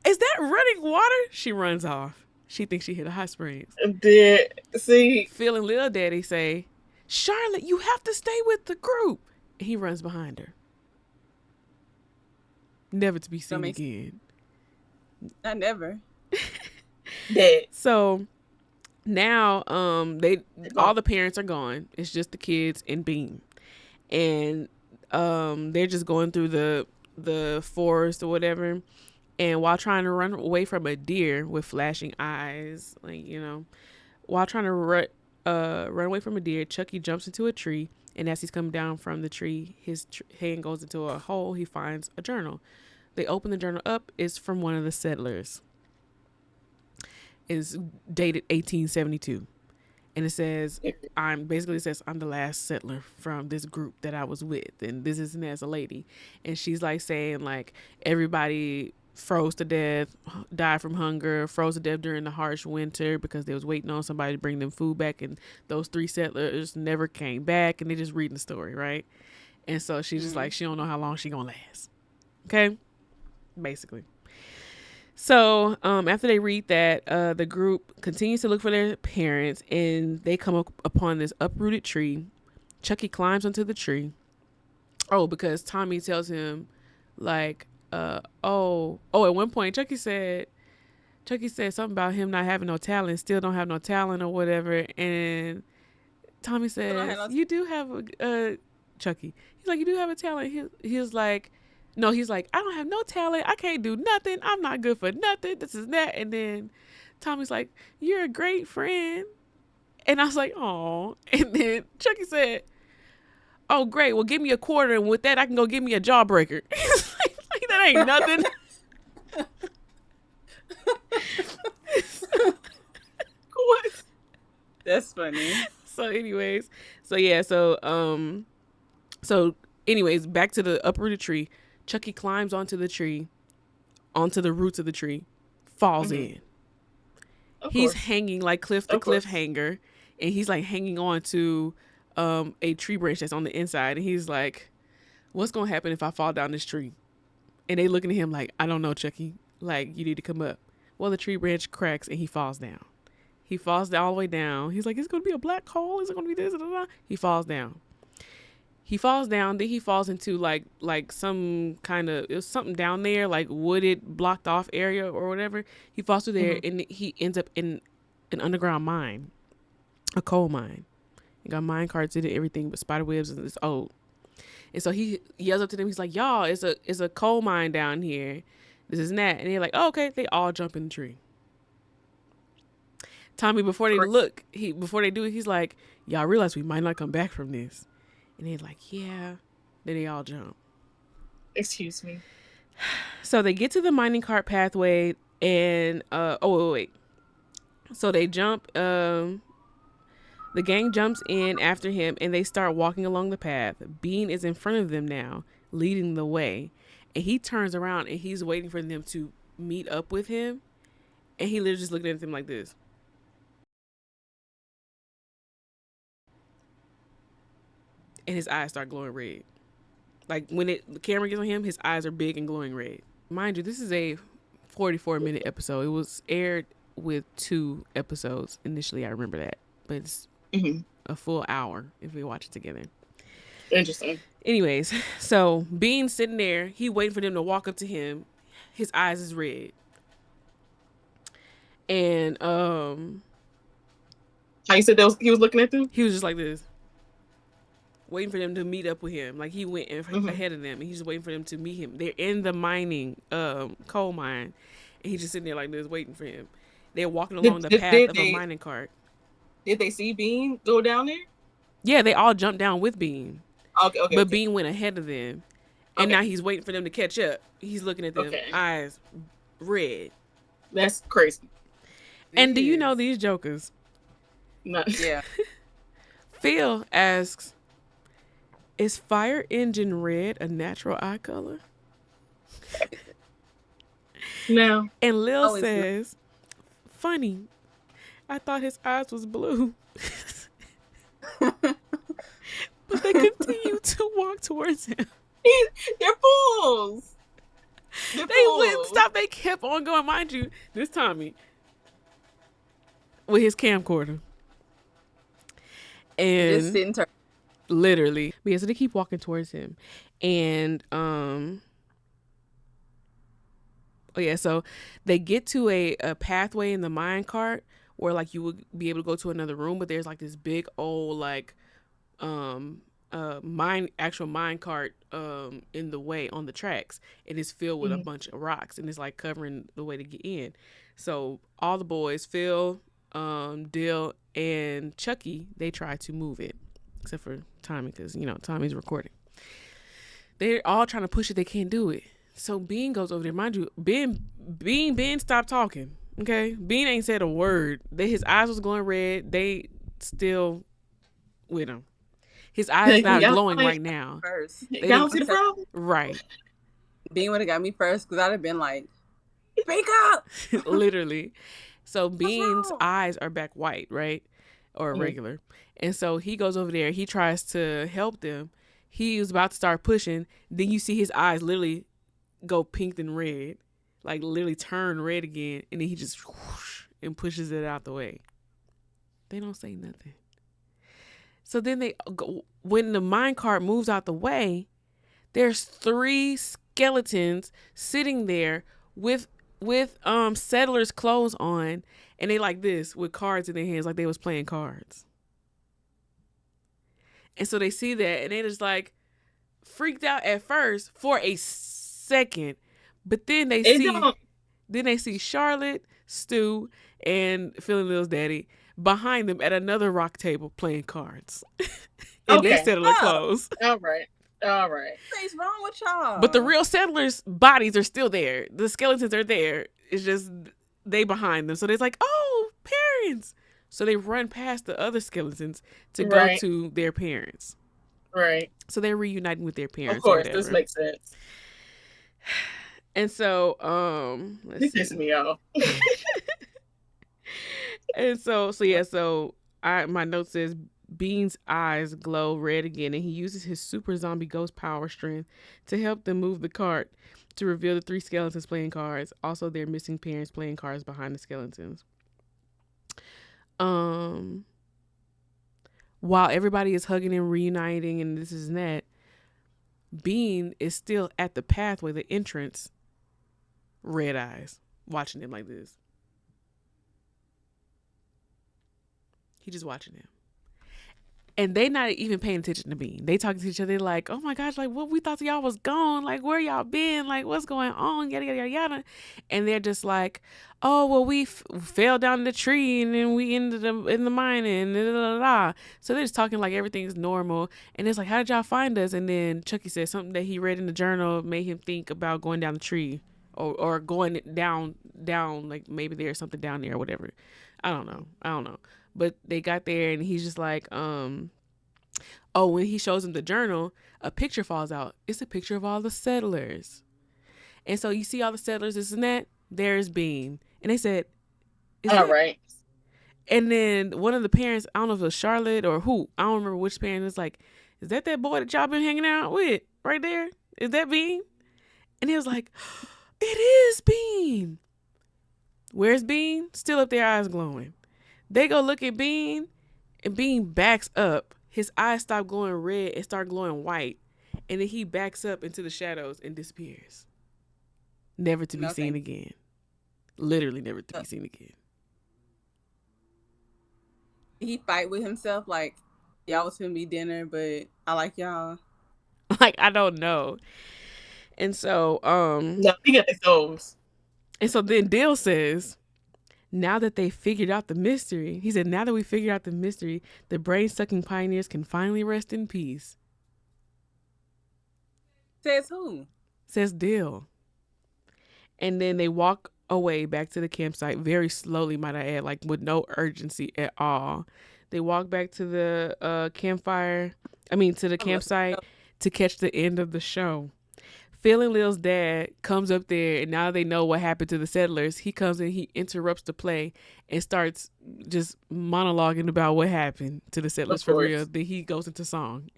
Is that running water? She runs off. She thinks she hit a hot springs. See, Phil and Lil Daddy say, Charlotte, you have to stay with the group. He runs behind her. Never to be seen again. Not never. dead. So now all the parents are gone. It's just the kids and Bean. And they're just going through the forest or whatever. And while trying to run away from a deer with flashing eyes, while trying to run away from a deer, Chucky jumps into a tree. And as he's coming down from the tree, his hand goes into a hole. He finds a journal. They open the journal up. It's from one of the settlers. It's dated 1872. And it says, I'm the last settler from this group that I was with. And this isn't as a lady. And she's like saying like, everybody froze to death, died from hunger, froze to death during the harsh winter because they was waiting on somebody to bring them food back, and those 3 settlers never came back, and they just reading the story, right? And so she's just like, she don't know how long she gonna last. Okay, basically. So after they read that, the group continues to look for their parents, and they come upon this uprooted tree. Chucky climbs onto the tree. Oh, because Tommy tells him, like, at one point Chucky said something about him not having no talent, still don't have no talent or whatever, and Tommy says, "You do have a Chucky." He's like, "You do have a talent." He was like, "No," he's like, "I don't have no talent. I can't do nothing. I'm not good for nothing. This is that." And then Tommy's like, "You're a great friend," and I was like, "Oh." And then Chucky said, "Oh, great. Well, give me a quarter, and with that, I can go get me a jawbreaker." Like, that ain't nothing. What? That's funny. So anyways, back to the uprooted tree. Chucky climbs onto the tree, onto the roots of the tree, falls in. He's hanging like cliff to cliff hanger, and he's like hanging on to a tree branch that's on the inside, and he's like, "What's gonna happen if I fall down this tree?" And they looking at him like, "I don't know, Chucky. Like, you need to come up." Well, the tree branch cracks and he falls down. He falls all the way down. He's like, "Is it gonna be a black hole? Is it gonna be this?" He falls down. Then he falls into like some kind of, it was something down there, like wooded, blocked off area or whatever. He falls through there, and he ends up in an underground mine, a coal mine. He got mine carts in it, everything, but spider webs, and it's old. And so he yells up to them. He's like, "Y'all, it's a coal mine down here. This is that." And they're like, "Oh, okay." They all jump in the tree. Tommy, before they do it, he's like, "Y'all realize we might not come back from this?" And they're like, "Yeah." Then they all jump. Excuse me. So they get to the mining cart pathway, and wait. So they jump. The gang jumps in after him, and they start walking along the path. Bean is in front of them now, leading the way, and he turns around and he's waiting for them to meet up with him, and he literally just looking at them like this. And his eyes start glowing red. Like, when the camera gets on him, his eyes are big and glowing red. Mind you, this is a 44-minute episode. It was aired with 2 episodes initially. I remember that, but it's a full hour if we watch it together. Interesting. Anyways, so Bean's sitting there. He waiting for them to walk up to him. His eyes is red. And how you said that he was looking at them? He was just like this, waiting for them to meet up with him. Like, he went ahead of them, and he's just waiting for them to meet him. They're in the mining coal mine, and he's just sitting there like this, waiting for him. They're walking along the path of a mining cart. Did they see Bean go down there? Yeah, they all jumped down with Bean. Okay. But Bean went ahead of them, and now he's waiting for them to catch up. He's looking at them, eyes red. That's crazy. And do you know these jokers? Yeah. Phil asks, "Is fire engine red a natural eye color?" No. And Lil says, "Funny. I thought his eyes was blue." But they continue to walk towards him. They're fools. They wouldn't stop. They kept on going. Mind you, this Tommy with his camcorder. And literally. But yeah, so they keep walking towards him. And so they get to a pathway in the mine cart where, like, you would be able to go to another room, but there's like this big old like mine cart in the way on the tracks, and it's filled with a bunch of rocks, and it's like covering the way to get in. So all the boys, Phil, Dill, and Chucky, they try to move it, except for Tommy, because Tommy's recording. They're all trying to push it. They can't do it. So Bean goes over there. Mind you, Ben stopped talking. Okay, Bean ain't said a word. His eyes was glowing red. They still with him. His eyes not glowing right now. First, y'all see the problem? Right. Bean would have got me first, because I'd have been like, Speak up. Literally. So What's Bean's wrong? eyes are back white, right? Or Mhm. regular. And so he goes over there. He tries to help them. He was about to start pushing. Then you see his eyes literally go pink and red, like literally turn red again. And then he just whoosh and pushes it out the way. They don't say nothing. So then they go, when the minecart moves out the way, there's three skeletons sitting there with settlers' clothes on, and they like this with cards in their hands, like they was playing cards. And so they see that, and they just like freaked out at first for a second, but It don't. then they see Charlotte, Stu, and Philly Lil's daddy behind them at another rock table playing cards in their Okay. settler Oh, clothes. All right. All right. what's wrong with But the y'all? real settlers' bodies are still there. The skeletons are there. It's just they behind them. So they're like, oh, parents. So they run past the other skeletons to go Right. to their parents. Right. So they're reuniting with their Of parents or course, this whatever. makes sense. And so, let's This pisses see. me off. And so my note says Bean's eyes glow red again, and he uses his super zombie ghost power strength to help them move the cart to reveal the three skeletons playing cards. Also, their missing parents playing cards behind the skeletons. While everybody is hugging and reuniting and this is that, Bean is still at the pathway, the entrance, red eyes, watching them like this. He just watching them. And they not even paying attention to Bean. They talking to each other like, oh my gosh, like what we thought y'all was gone. Like where y'all been? Like what's going on? Yada, yada, yada, yada. And they're just like, oh, well, we fell down the tree and then we ended up in the mining. Da, da, da, da. So they're just talking like everything's normal. And it's like, how did y'all find us? And then Chucky said something that he read in the journal made him think about going down the tree or going down, like maybe there's something down there or whatever. I don't know. But they got there and he's just like, oh, when he shows him the journal, a picture falls out. It's a picture of all the settlers. And so you see all the settlers, isn't that? There's Bean. And they said, is All that? right. And then one of the parents, I don't know if it was Charlotte or who, I don't remember which parent, was like, is that boy that y'all been hanging out with right there? Is that Bean? And he was like, it is Bean. Where's Bean? Still up there, eyes glowing. They go look at Bean, and Bean backs up. His eyes stop glowing red and start glowing white. And then he backs up into the shadows and disappears. Never to be seen again. Literally never to be seen again. He fight with himself like y'all was gonna be dinner, but I like y'all. Like, I don't know. And so, No, he got his goals. and so then Dill says, now that they figured out the mystery, he said, now that we figured out the mystery, the brain-sucking pioneers can finally rest in peace. Says who? Says Dill. And then they walk away back to the campsite very slowly, might I add, like with no urgency at all. They walk back to the to the campsite to catch the end of the show. Phil and Lil's dad comes up there, and now they know what happened to the settlers. He comes in, he interrupts the play, and starts just monologuing about what happened to the settlers for real. Then he goes into song.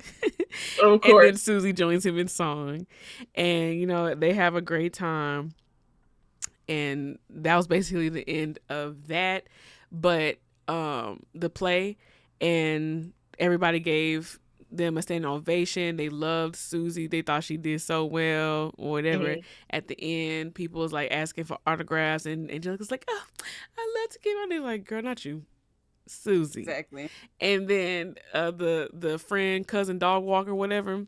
Of course. And then Susie joins him in song. And, they have a great time. And that was basically the end of that. But the play, and everybody gave them a standing ovation. They loved Susie. They thought she did so well or whatever. Mm-hmm. At the end, people was like asking for autographs, and Angelica's like, oh, I love to give on. They're like, girl, not you, Susie. Exactly. And then the friend, cousin, dog walker, whatever,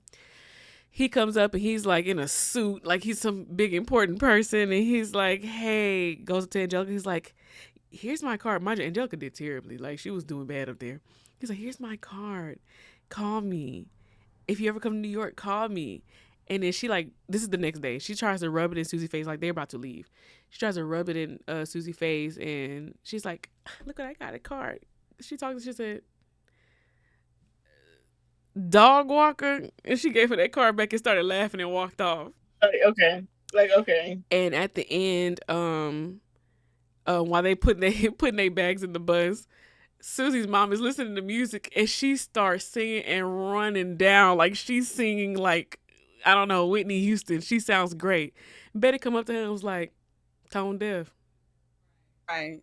he comes up and he's like in a suit, like he's some big important person, and he's like, hey, goes to Angelica, he's like, here's my card. Mind you, Angelica did terribly, like she was doing bad up there. He's like, here's my card, call me if you ever come to New York, call me. And then she like, this is the next day, she tries to rub it in Susie's face, like they're about to leave. She tries to rub it in Susie's face, and she's like, look what I got, a card. She said, dog walker, and she gave her that card back and started laughing and walked off. Okay. Like, okay. And at the end, while they putting they putting their bags in the bus, Susie's mom is listening to music and she starts singing and running down like she's singing like, I don't know, Whitney Houston. She sounds great. Betty come up to her and was like, tone deaf. Right.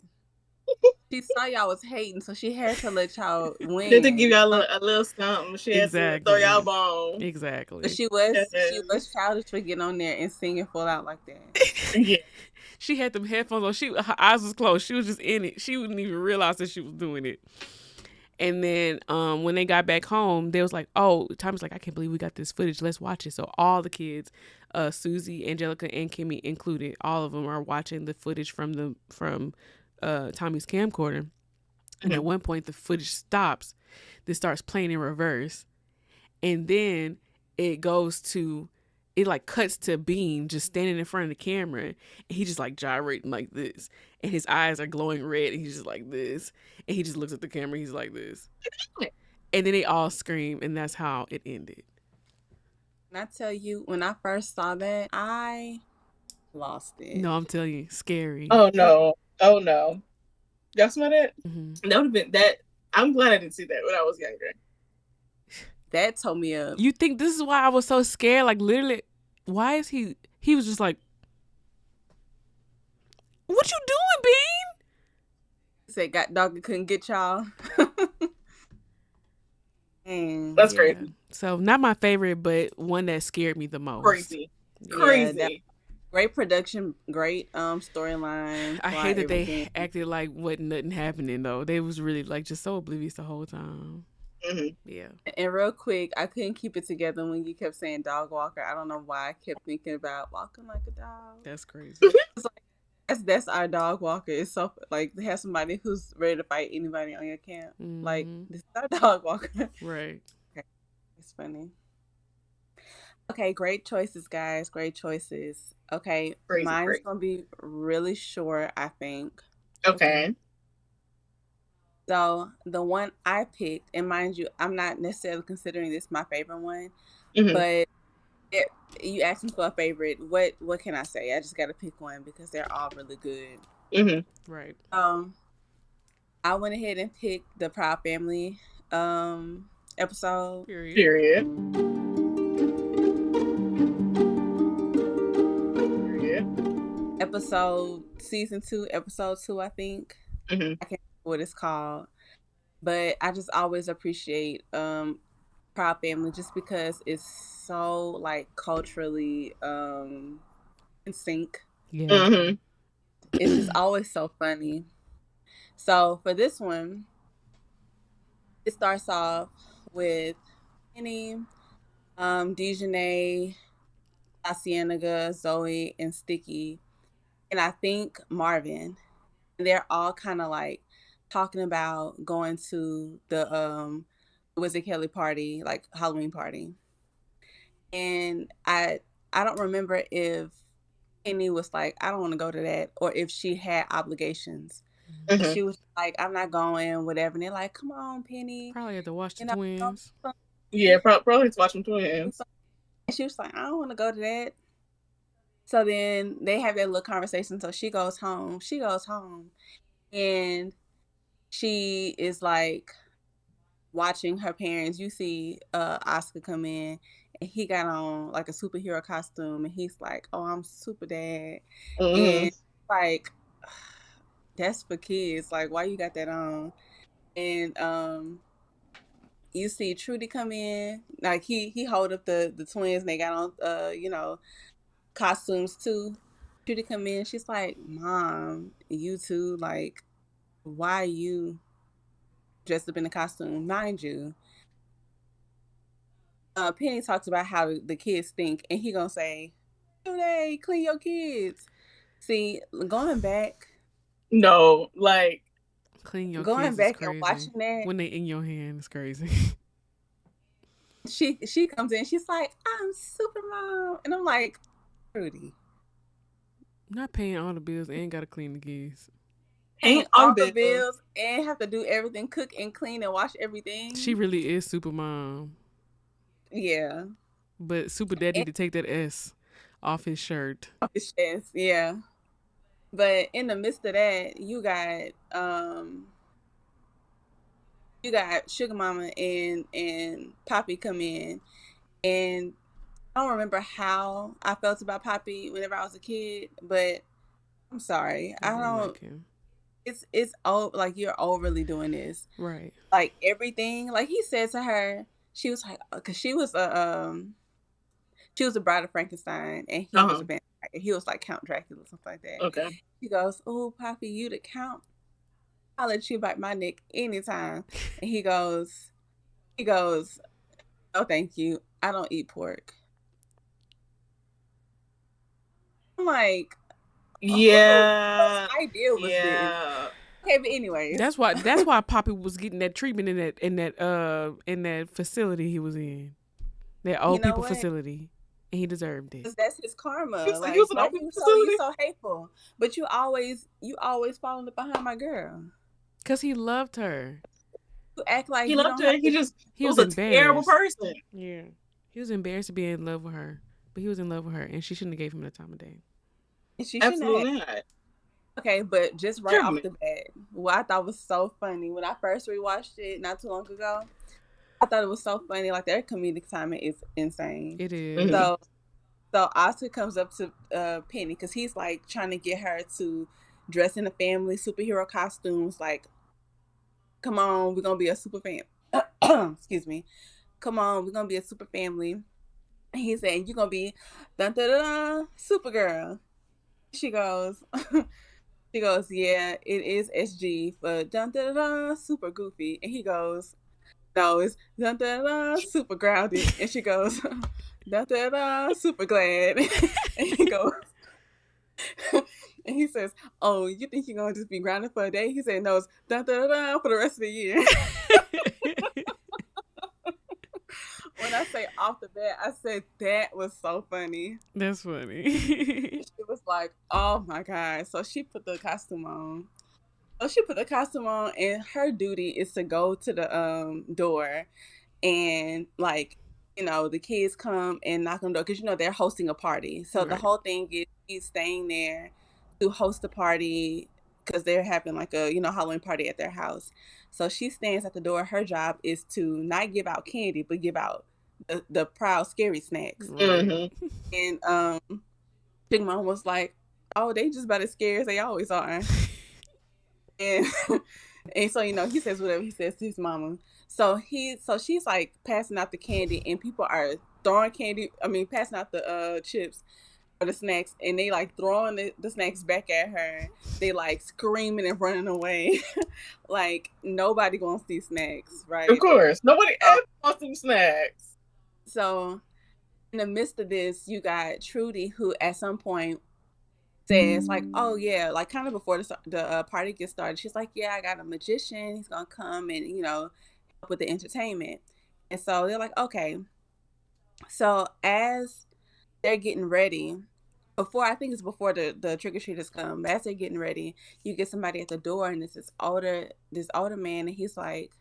She saw y'all was hating, so she had to let y'all Did they give win. y'all a little something? She had to throw y'all a Exactly. bone. But Exactly. she was childish for getting on there and singing full out like that. Yeah. She had them headphones on. Her eyes was closed. She was just in it. She wouldn't even realize that she was doing it. And then when they got back home, they was like, "Oh," Tommy's like, "I can't believe we got this footage. Let's watch it." So all the kids, Susie, Angelica, and Kimmy included, all of them are watching the footage from Tommy's camcorder. And at one point, the footage stops. This starts playing in reverse, and then it goes to, it like cuts to Bean just standing in front of the camera, and he just like gyrating like this, and his eyes are glowing red, and he's just like this, and he just looks at the camera, he's like this, and then they all scream, and that's how it ended. And I tell you, when I first saw that, I lost it. No, I'm telling you, scary. Oh no. Oh no. Y'all smell that? Mm-hmm. That would have been that. I'm glad I didn't see that when I was younger. That told me up. You think this is why I was so scared? Like literally, why is he was just like, what you doing, Bean? Said got dog couldn't get y'all. That's Yeah. crazy. So not my favorite, but one that scared me the most. Crazy. Yeah, Crazy. great production, great storyline. I hate that everything. they acted like wasn't nothing happening though. They was really like just so oblivious the whole time. Mm-hmm. Yeah. And real quick, I couldn't keep it together when you kept saying dog walker. I don't know why I kept thinking about walking like a dog. That's crazy. It's like, that's our dog walker. It's so like to have somebody who's ready to fight anybody on your camp. Like this is our dog walker. Right. Okay, it's funny. Okay, great choices, guys. Great choices. Okay, mine's gonna be really short, I think. Okay. So the one I picked, and mind you, I'm not necessarily considering this my favorite one, but you asked me for a favorite. What can I say? I just got to pick one because they're all really good. Right. I went ahead and picked the Proud Family episode. Period. Episode season 2, episode 2, I think. I can't remember what it's called, but I just always appreciate Proud Family just because it's so like culturally in sync. Yeah. It's just always so funny. So for this one, it starts off with Penny, Dejanay, La Cienega, Zoe, and Sticky, and I think Marvin. And they're all kind of like talking about going to the Wizard Kelly party, like Halloween party. And I don't remember if Penny was like, I don't want to go to that, or if she had obligations. But she was like, I'm not going, whatever. And they're like, come on, Penny. Probably had to watch the twins. Yeah, probably to watch them twins. And she was like, I don't want to go to that. So then they have that little conversation. So she goes home. And she is like watching her parents. You see Oscar come in, and he got on like a superhero costume, and he's like, oh, I'm super dad. And like, that's for kids. Like, why you got that on? And you see Trudy come in, like he hold up the twins, and they got on costumes too. Trudy come in, she's like, Mom, you two, like, why you dressed up in a costume? Mind you, Penny talks about how the kids stink, and he gonna say, "Hey, clean your kids." See, going back, no, like clean your going kids back is crazy. and watching that when they in your hand is crazy. she comes in, she's like, "I'm super mom," and I'm like, Rudy, I'm not paying all the bills and gotta clean the kids. Paying all the bills and have to do everything, cook and clean and wash everything. She really is super mom. Yeah. But super daddy to take that S. off his shirt. off his chest. Yeah. But in the midst of that, you got Sugar Mama and Poppy come in, and I don't remember how I felt about Poppy whenever I was a kid, but I'm sorry. I I didn't don't. like him. It's like you're overly doing this. Right. Like everything, like he said to her, she was like, because she was a bride of Frankenstein, and he was a Uh-huh. vampire. He was like Count Dracula, something like that. Okay. He goes, "Oh, Poppy, you the Count? I'll let you bite my neck anytime." And he goes, "Oh, thank you. I don't eat pork." I'm like, whose Yeah. idea was this? Yeah. Okay, but anyways, That's why Poppy was getting that treatment in that facility he was in. That you old know people what? facility. And he deserved it. 'Cause that's his He karma. was, he Like, was an why open you facility. so hateful? But you always falling behind my girl. Cause he loved her. You act like He you loved don't her. have He to. just He was was a terrible embarrassed. person. Yeah. He was embarrassed to be in love with her. But he was in love with her and she shouldn't have gave him the time of day. She shouldn't have. Absolutely not. Okay, but just right off Criminal. the bat, what I thought was so funny when I first rewatched it not too long ago, I thought it was so funny. Like their comedic timing is insane. It is. Mm-hmm. So Oscar comes up to Penny because he's like trying to get her to dress in the family superhero costumes. Like, come on, we're gonna be a super fan. Excuse me. Come on, we're gonna be a super family. And he's saying you're gonna be dun dun dun, dun Supergirl. She goes, she goes, yeah, it is SG for dun dun dun, dun super goofy. And he goes, no, it's dun dun dun super grounded. And she goes, dun dun dun super glad. And he goes, and he says, "Oh, you think you're gonna just be grounded for a day?" He said, "No, it's dun dun dun for the rest of the year." When I say off the bat, I said that was so funny. That's funny. She was like, "Oh my god!" So she put the costume on. So she put the costume on, and her duty is to go to the door and like the kids come and knock on the door because they're hosting a party. So the Right. whole thing is she's staying there to host the party because they're having like a Halloween party at their house. So she stands at the door. Her job is to not give out candy but give out the proud scary snacks. Right. Mm-hmm. And Big Mom was like, "Oh, they just about as scary as they always are." And and so he says whatever he says to his mama. So she's like passing out the candy, and people are throwing candy. I mean, passing out the chips or the snacks, and they like throwing the snacks back at her. They like screaming and running away, like nobody gonna see snacks, Of right? course. Nobody So, ever wants some snacks. so in the midst of this, you got Trudy, who at some point says like, "Oh yeah," like kind of before the party gets started, she's like, "Yeah, I got a magician. He's gonna come and help with the entertainment." And so they're like, "Okay." So as they're getting ready, I think it's before the trick or treaters come. As they're getting ready, you get somebody at the door, and it's this older man, and he's like,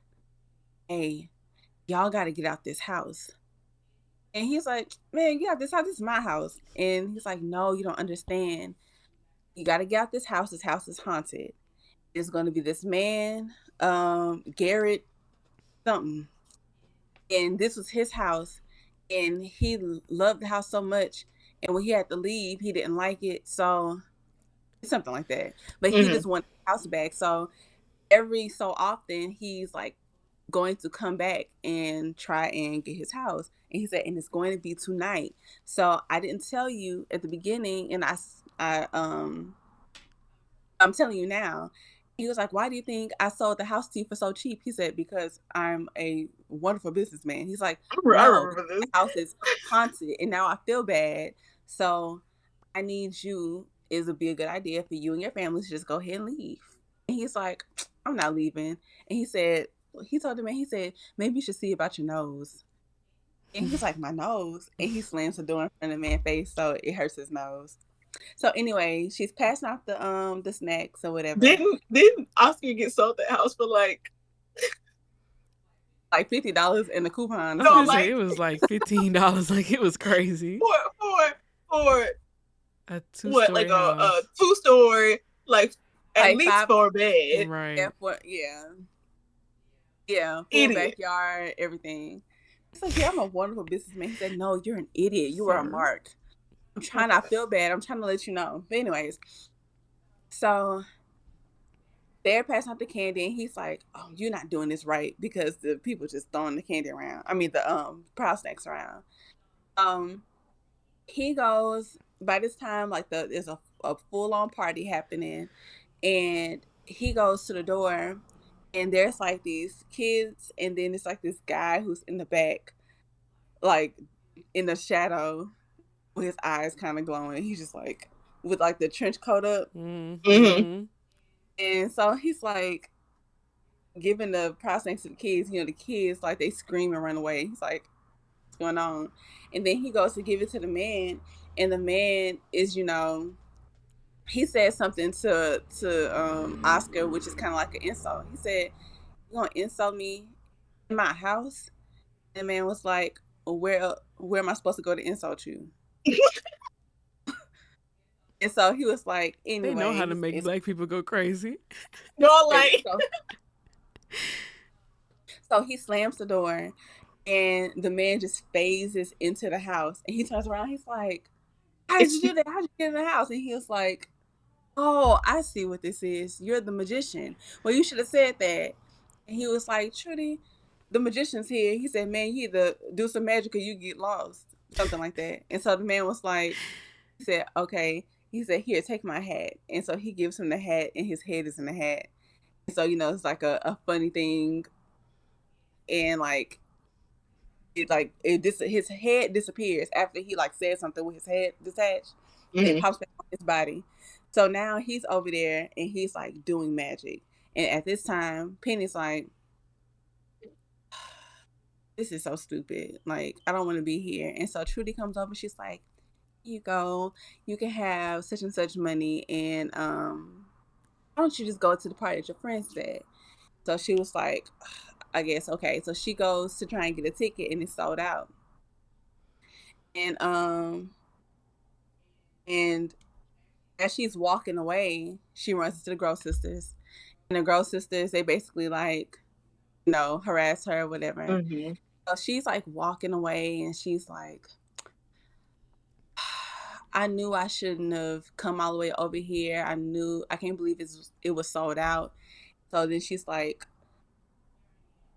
"Hey, y'all got to get out this house." And he's like, "Man, get out this house. This is my house." And he's like, "No, you don't understand. You got to get out this house. This house is haunted. It's going to be this man, Garrett something, and this was his house, and he loved the house so much, and when he had to leave, he didn't like it, so something like that. But he Mm-hmm. just wanted the house back. So every so often, he's like going to come back and try and get his house. And he said, and it's going to be tonight. So I didn't tell you at the beginning, and I'm telling you now. He was like, "Why do you think I sold the house to you for so cheap?" He said, "Because I'm a wonderful businessman." He's like, I "No, remember this. the house is haunted and now I feel bad. So I need you, it would be a good idea for you and your family to just go ahead and leave." And he's like, "I'm not leaving." And he told the man, he said, "Maybe you should see about your nose." And he's like, "My nose?" And he slams the door in front of the man's face so it hurts his nose. So anyway, she's passing out the snacks or whatever. Didn't Oscar get sold that house for like Like $50 in a coupon or I was no gonna something. say like it was like $15, like it was crazy. for for A two what, like story a house. 2-story, like at Like least five, 4 bed. yeah, Right. yeah, full Idiot. backyard, everything. It's like, yeah, I'm a wonderful businessman. He said, no, you're an idiot. You were a Sir. mark. Oh I God. feel bad. I'm trying to let you know. But anyways, so they're passing out the candy, and he's like, "Oh, you're not doing this right," because the people just throwing the candy around. I mean, the proud snacks around. Um, he goes. By this time, like there's a full on party happening, and he goes to the door, and there's like these kids, and then it's like this guy who's in the back, like in the shadow, with his eyes kind of glowing. He's just like with like the trench coat up, Mm-hmm. Mm-hmm. and so he's like giving the proud snacks to the kids. The kids like they scream and run away. He's like, "What's going on?" And then he goes to give it to the man, and the man is, he said something to Oscar, which is kind of like an insult. He said, "You gonna insult me in my house?" And the man was like, well, where am I supposed to go to insult you? And so he was like, They know how to anyways, make it's black people go crazy. Y'all crazy. like, So he slams the door, and the man just phases into the house, and he turns around. He's like, "How did you do that? How did you get in the house?" And he was like, "Oh, I see what this is. You're the magician. Well, you should have said that." And he was like, "Trudy, the magician's here." He said, "Man, you either do some magic or you get lost." Something like that. And so the man was like, he said, "Okay." He said, "Here, take my hat." And so he gives him the hat, and his head is in the hat. And so, it's like a funny thing. And his head disappears after he like said something with his head detached, and it mm-hmm. pops back on his body. So now he's over there and he's like doing magic. And at this time, Penny's like, "This is so stupid. Like, I don't want to be here." And so Trudy comes over. She's like, "You go. You can have such and such money, and why don't you just go to the party that your friends at?" So she was like, "I guess okay." So she goes to try and get a ticket, and it's sold out. And and as she's walking away, she runs into the Gross sisters. And the Gross sisters, they basically like, harass her or whatever. Mm-hmm. So she's like walking away, and she's like, "I knew I shouldn't have come all the way over here. I can't believe it was sold out." So then she's like,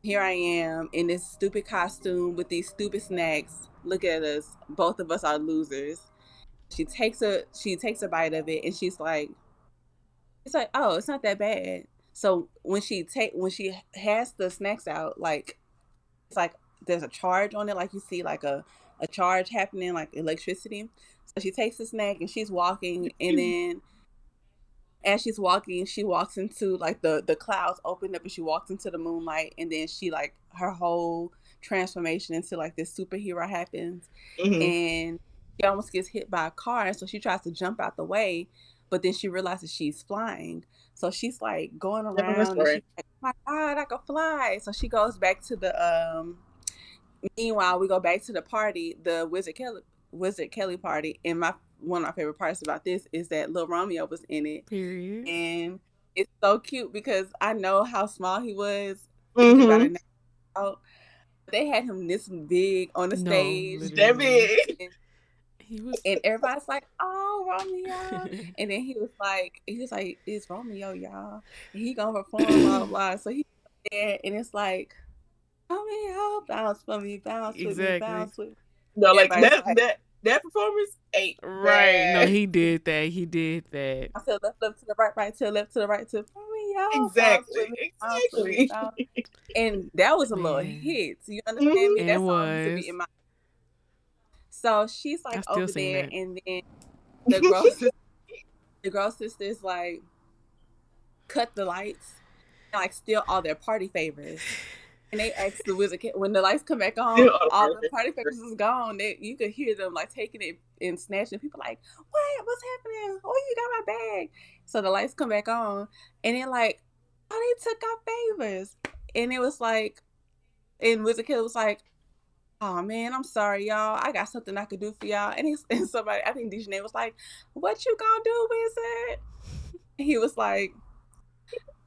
"Here I am in this stupid costume with these stupid snacks. Look at us. Both of us are losers." She takes a bite of it, and she's like, it's like, "Oh, it's not that bad." So when she has the snacks out, like it's like there's a charge on it, like you see like a charge happening, like electricity. So she takes the snack and she's walking, and then as she's walking, she walks into like the clouds open up, and she walks into the moonlight, and then she like her whole transformation into like this superhero happens, Mm-hmm. and she almost gets hit by a car, so she tries to jump out the way, but then she realizes she's flying. So she's like going Never her around, and story. she's like, "Oh my God, I can fly." So she goes back to the meanwhile, we go back to the party, the Wizard Kelly party, and my one of my favorite parts about this is that Lil Romeo was in it, Period. and it's so cute because I know how small he was, thinking about Mm-hmm. it now. They had him this big on the No, stage, That literally. big. and, He was. and everybody's like, "Oh, Romeo!" And then he was like, "It's Romeo, y'all, and he gonna perform, blah blah blah." So he's there, and it's like, "Romeo, bounce for me, bounce with me, Exactly. bounce with me." No, like Everybody's that like, that performance ain't Right. No, bad. he did that. He did that. I said, "Left, left to the right, right to the left, to the right to Romeo, bounce with Exactly. me, bounce with me, Exactly. bounce." And that was a little Man. hit. You understand Mm-hmm. me? And it That song used to be was. in my. So she's I like still over sing there, that. and then the girl, the girl sisters like cut the lights and like steal all their party favors. And they asked the Wizard when the lights come back on, Still on all the party the favors is gone. You could hear them like taking it and snatching. People like, "What? What's happening? Oh, you got my bag." So the lights come back on, and they're like, "Oh, they took our favors." And it was like, and Wizard Kid was like, oh man, I'm sorry, y'all. I got something I could do for y'all. And he's and somebody, I think Dejanay was like, what you gonna do, Wizard? And he was like,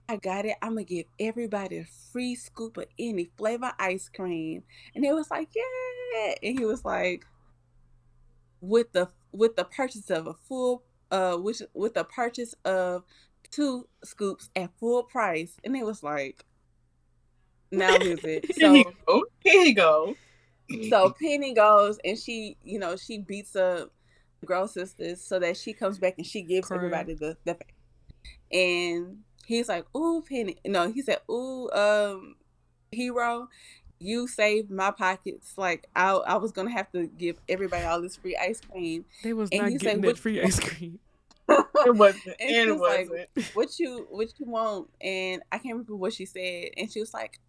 I got it. I'm gonna give everybody a free scoop of any flavor ice cream. And they was like, yeah. And he was like, with the purchase of a full which with the purchase of 2 scoops at full price. And it was like, now Visit. Here you go. Here you go. So Penny goes and she beats up the girl sisters so that she comes back and she gives Correct. everybody the and he's like, ooh, Penny. No, he said, ooh, Hero, you saved my pockets. Like I was gonna have to give everybody all this free ice cream. They was And not he getting said, that what free you ice cream. want? It wasn't. And And she it was like, wasn't. what you want? And I can't remember what she said. And she was like,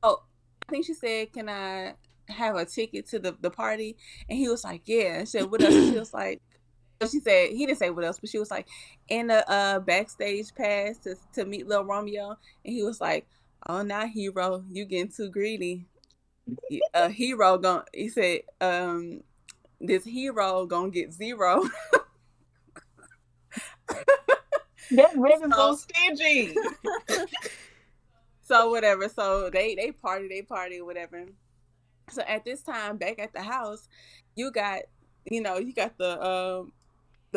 oh, I think she said, can I have a ticket to the party? And he was like, yeah. And she said, what else? And she was like, so she said, he didn't say what else, but she was like, and a backstage pass to meet Lil Romeo. And he was like, oh, now Hero, you getting too greedy. Hero he said, this Hero gonna get zero. That man is so So stingy. so whatever. So they party, whatever. So at this time, back at the house, you got you got the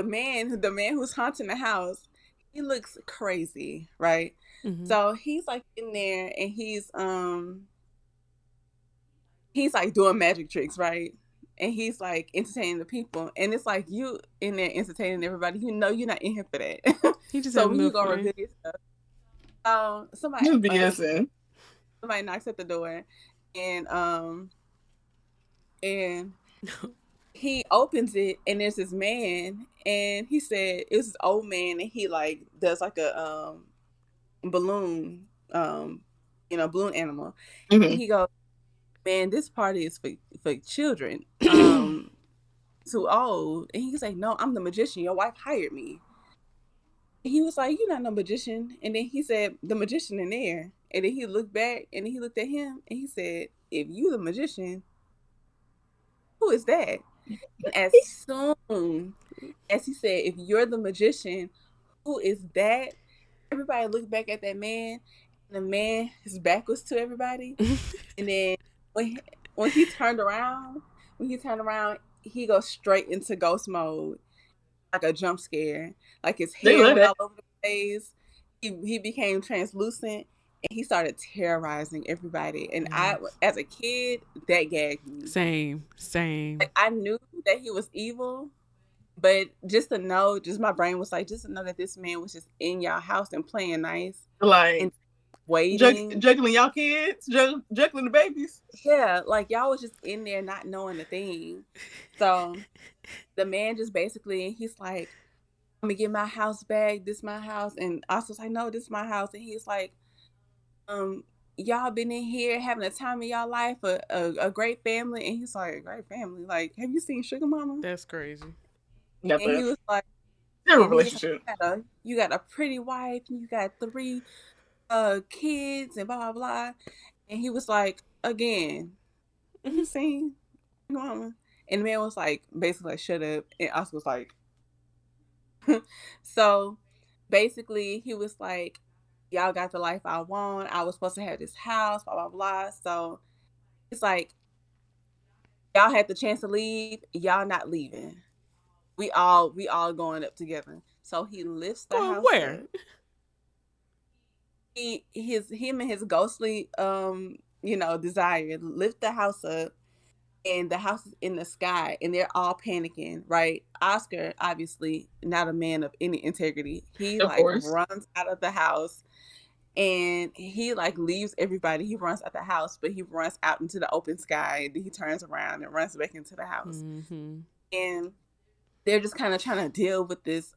man who's haunting the house. He looks crazy, right? Mm-hmm. So he's like in there and he's like doing magic tricks, right? And he's like entertaining the people. And it's like you in there entertaining everybody. You know you're not in here for that. He just So having a when you little go fun. reveal yourself, somebody Just BSing. somebody knocks at the door and and he opens it and there's this man and he said it's this old man and he like does like a balloon balloon animal. And Mm-hmm. he goes, man, this party is for children, too old. And he's like, no, I'm the magician, your wife hired me. And he was like, you're not no magician. And then he said, the magician in there. And then he looked back and then he looked at him and he said, if you the magician, who is that? And as soon as he said, if you're the magician, who is that? Everybody looked back at that man, and the man, his back was to everybody. And then when when he turned around, he goes straight into ghost mode, like a jump scare. Like his They hair love went that. all over the place. He became translucent, and he started terrorizing everybody. And I, Yes. as a kid, that gagged me. Same. Same. Like I knew that he was evil, but just to know, just my brain was like, just to know that this man was just in y'all house and playing nice Like and waiting. juggling y'all kids, juggling the babies. Yeah, like y'all was just in there not knowing a thing. So the man just basically, he's like, I'm gonna get my house back. This my house. And Oscar's like, no, this is my house. And he's like, um, y'all been in here having a time of y'all life, a great family. And he's like, a great family. Like, have you seen Sugar Mama? That's crazy. And he Never. was like, Never and he was like, relationship. you got a pretty wife, and you got 3 kids, and blah blah blah. And he was like, again, have you seen Sugar Mama? And the man was like, basically, like, shut up. And Oscar was like, so basically, he was like, y'all got the life I want. I was supposed to have this house, blah blah blah. So it's like y'all had the chance to leave, y'all not leaving. We all going up together. So he lifts the Going house where? up. Him and his ghostly desire lift the house up, and the house is in the sky and they're all panicking, right? Oscar, obviously not a man of any integrity, he Of like course. runs out of the house and he like leaves everybody. He runs out the house, but he runs out into the open sky and then he turns around and runs back into the house. Mm-hmm. And they're just kind of trying to deal with this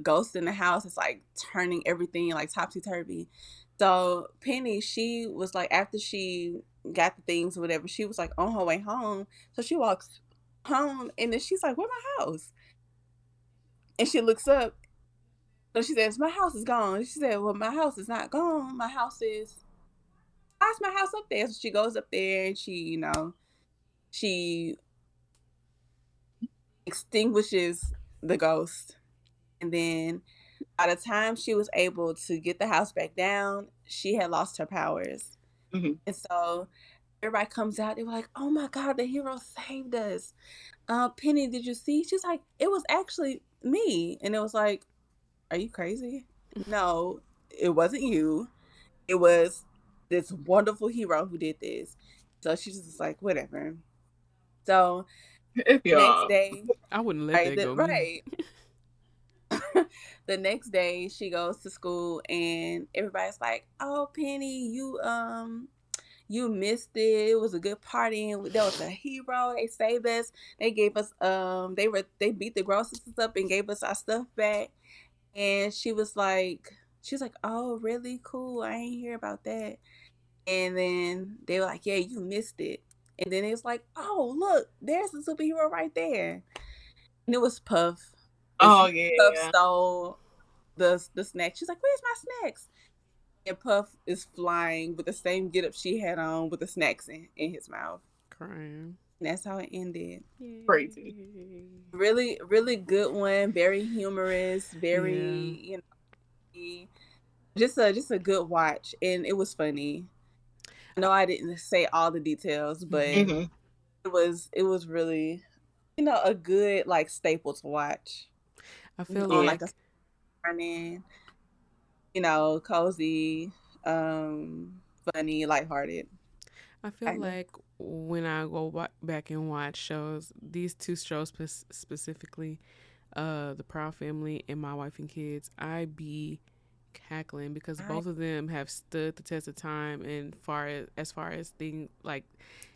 ghost in the house. It's like turning everything like topsy turvy. So Penny, she was like, after she got the things or whatever, she was like on her way home. So she walks home and then she's like, where my house? And she looks up. So she says, my house is gone. She said, well, my house is not gone. Why's my house up there? So she goes up there and she she extinguishes the ghost, and then by the time she was able to get the house back down, she had lost her powers. Hmm. And so everybody comes out, they were like, "Oh my god, the hero saved us. Penny, did you see?" She's like, "It was actually me." And it was like, "Are you crazy?" No, it wasn't you. It was this wonderful hero who did this. So she's just like, whatever. So If next y'all. day, I wouldn't let right, that go me. right. The next day she goes to school and everybody's like, "Oh, Penny, you missed it. It was a good party and there was a hero. They saved us. They gave us they beat the grossest up and gave us our stuff back." And she was like, "Oh, really? Cool. I ain't hear about that." And then they were like, "Yeah, you missed it." And then it was like, "Oh, look, there's the superhero right there." And it was Puff. And Oh so Puff yeah. stole the snacks. She's like, "Where's my snacks?" And Puff is flying with the same getup she had on with the snacks in his mouth. Crying. And that's how it ended. Crazy. Yay. Really, really good one. Very humorous. Yeah. Very, just a good watch, and it was funny. I know I didn't say all the details, but Mm-hmm. Hmm. it was really, a good like staple to watch. I feel On like Yeah. a like morning, cozy, funny, lighthearted, I feel kind of. like when I go back and watch shows, these two shows specifically, the Proud Family and My Wife and Kids, I be cackling because I both of them have stood the test of time and as far as things like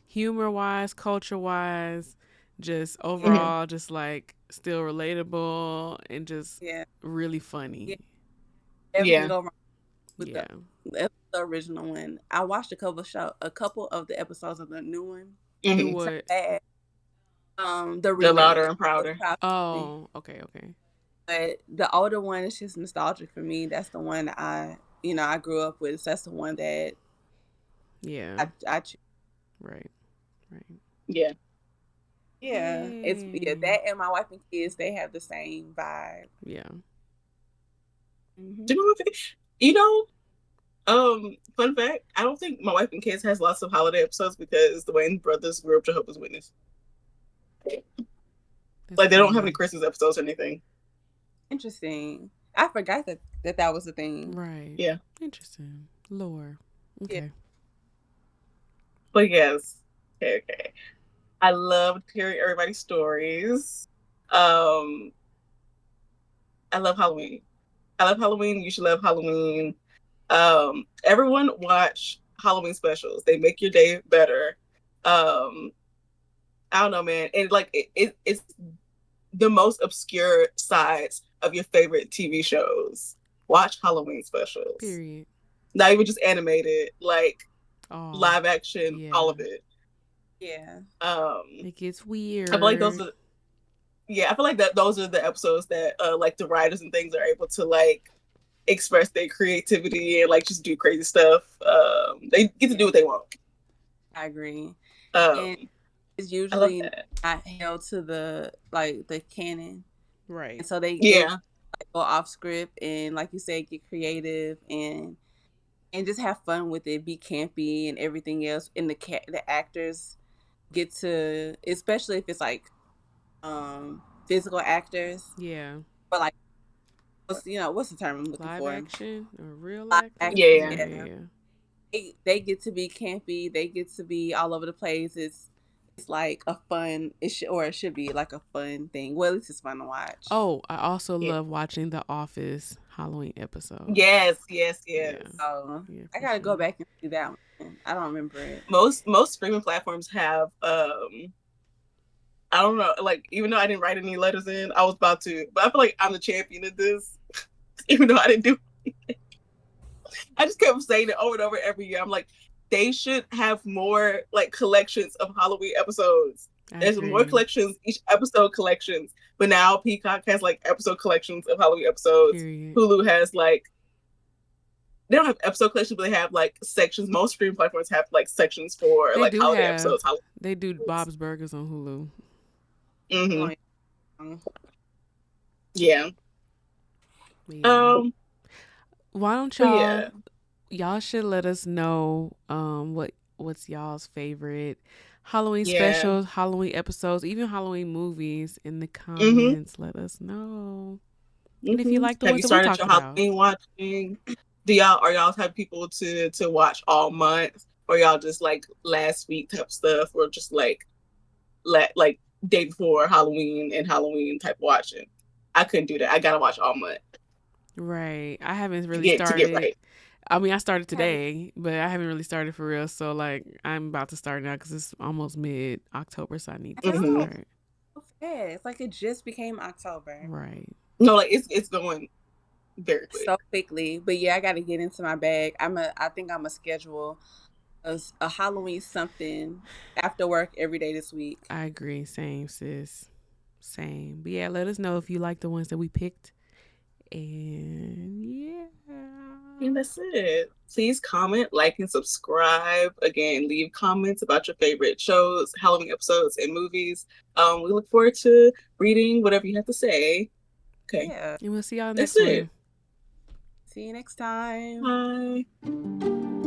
humor wise, culture wise, just Hmm. overall, just like still relatable and just Yeah, really yeah. funny. Never can Yeah. go wrong with Yeah. the original one. I watched a couple of the episodes of the new one. The Hmm. It's not what? bad. The The louder remake and of prouder. Proud Family. Oh, okay, okay. But the older one is just nostalgic for me. That's the one I grew up with. So that's the one that Yeah. I choose. Right. Right. Yeah. Yeah, Yay. that and My Wife and Kids, they have the same vibe. Yeah. Hmm. Do you know what? You know, fun fact, I don't think My Wife and Kids has lots of holiday episodes because the Wayne brothers grew up Jehovah's Witness. That's Like they don't have any funny. Christmas episodes or anything. Interesting. I forgot that was a thing. Right. Yeah. Interesting. Lore. Yeah, Okay. But yes. Okay, okay. I loved hearing everybody's stories. Um, I love Halloween. I love Halloween. You should love Halloween. Everyone watch Halloween specials. They make your day better. Um, I don't know, man. And like it's the most obscure sides of your favorite TV shows. Watch Halloween specials. Period. Not even just animated, like Oh, live action, all yeah. of it. yeah, Um, It gets I feel like those weird. are yeah, I feel like that those are the episodes that like the writers and things are able to like express their creativity and like just do crazy stuff. They get to yeah. do what they want. I agree. And Um, it's I love usually that. not held to the canon, and Right. so they Yeah. go off script and, like you said, get creative and just have fun with it, be campy and everything else. And the actors get to, especially if it's like physical actors, Yeah. but like what's the term I'm looking Live for? action or real Live actors. action, Yeah, Yeah. yeah. yeah, yeah. They get to be campy. They get to be all over the place. It's like a fun. It should be like a fun thing. Well, at least it's fun to watch. Oh, I also Yeah. love watching the Office Halloween episodes. Yes, yes, Yeah. yes. So Yeah, I for gotta go sure. back and see that one. I don't remember it. Most streaming platforms have I don't know, like even though I didn't write any letters in, I was about to, but I feel like I'm the champion of this, even though I didn't do I just kept saying it over and over every year. I'm like, they should have more like collections of Halloween episodes. I There's more agree. collections, each episode collections. But now Peacock has like episode collections of Halloween episodes. Period. Hulu has like they don't have episode collections, but they have like sections. Most streaming platforms have like sections for They like do holiday have. episodes, holiday They do episodes. Bob's Burgers on Hulu. Mm-hmm. Oh, yeah. Yeah. Yeah. Um. Why don't But yeah. y'all should let us know what's y'all's favorite Halloween Yeah. specials, Halloween episodes, even Halloween movies in the Mm-hmm. comments. Let us know. And if you Mm-hmm. like the Have ones you that we started talked your about. Halloween watching? Do y'all are y'all type of people to watch all month, or y'all just like last week type stuff, or just like day before Halloween and Halloween type watching? I couldn't do that. I gotta watch all month Right. I haven't really to get started. right. I mean, I started Haven't today, but I haven't really started for real. So, like, I'm about to start now because it's almost mid October, so I need I to Mm-hmm. know start. so fast. Like it just became October Right. No, like it's going very quick. so quickly. But yeah, I got to get into my bag. I think I'm a schedule a Halloween something after work every day this week. I agree. Same, sis. Same. But yeah, let us know if you like the ones that we picked. And yeah. And that's it. Please comment, like, and subscribe. Again, leave comments about your favorite shows, Halloween episodes, and movies. We look forward to reading whatever you have to say. Okay, Yeah. And we'll see y'all that's next it. one. See you next time. Bye.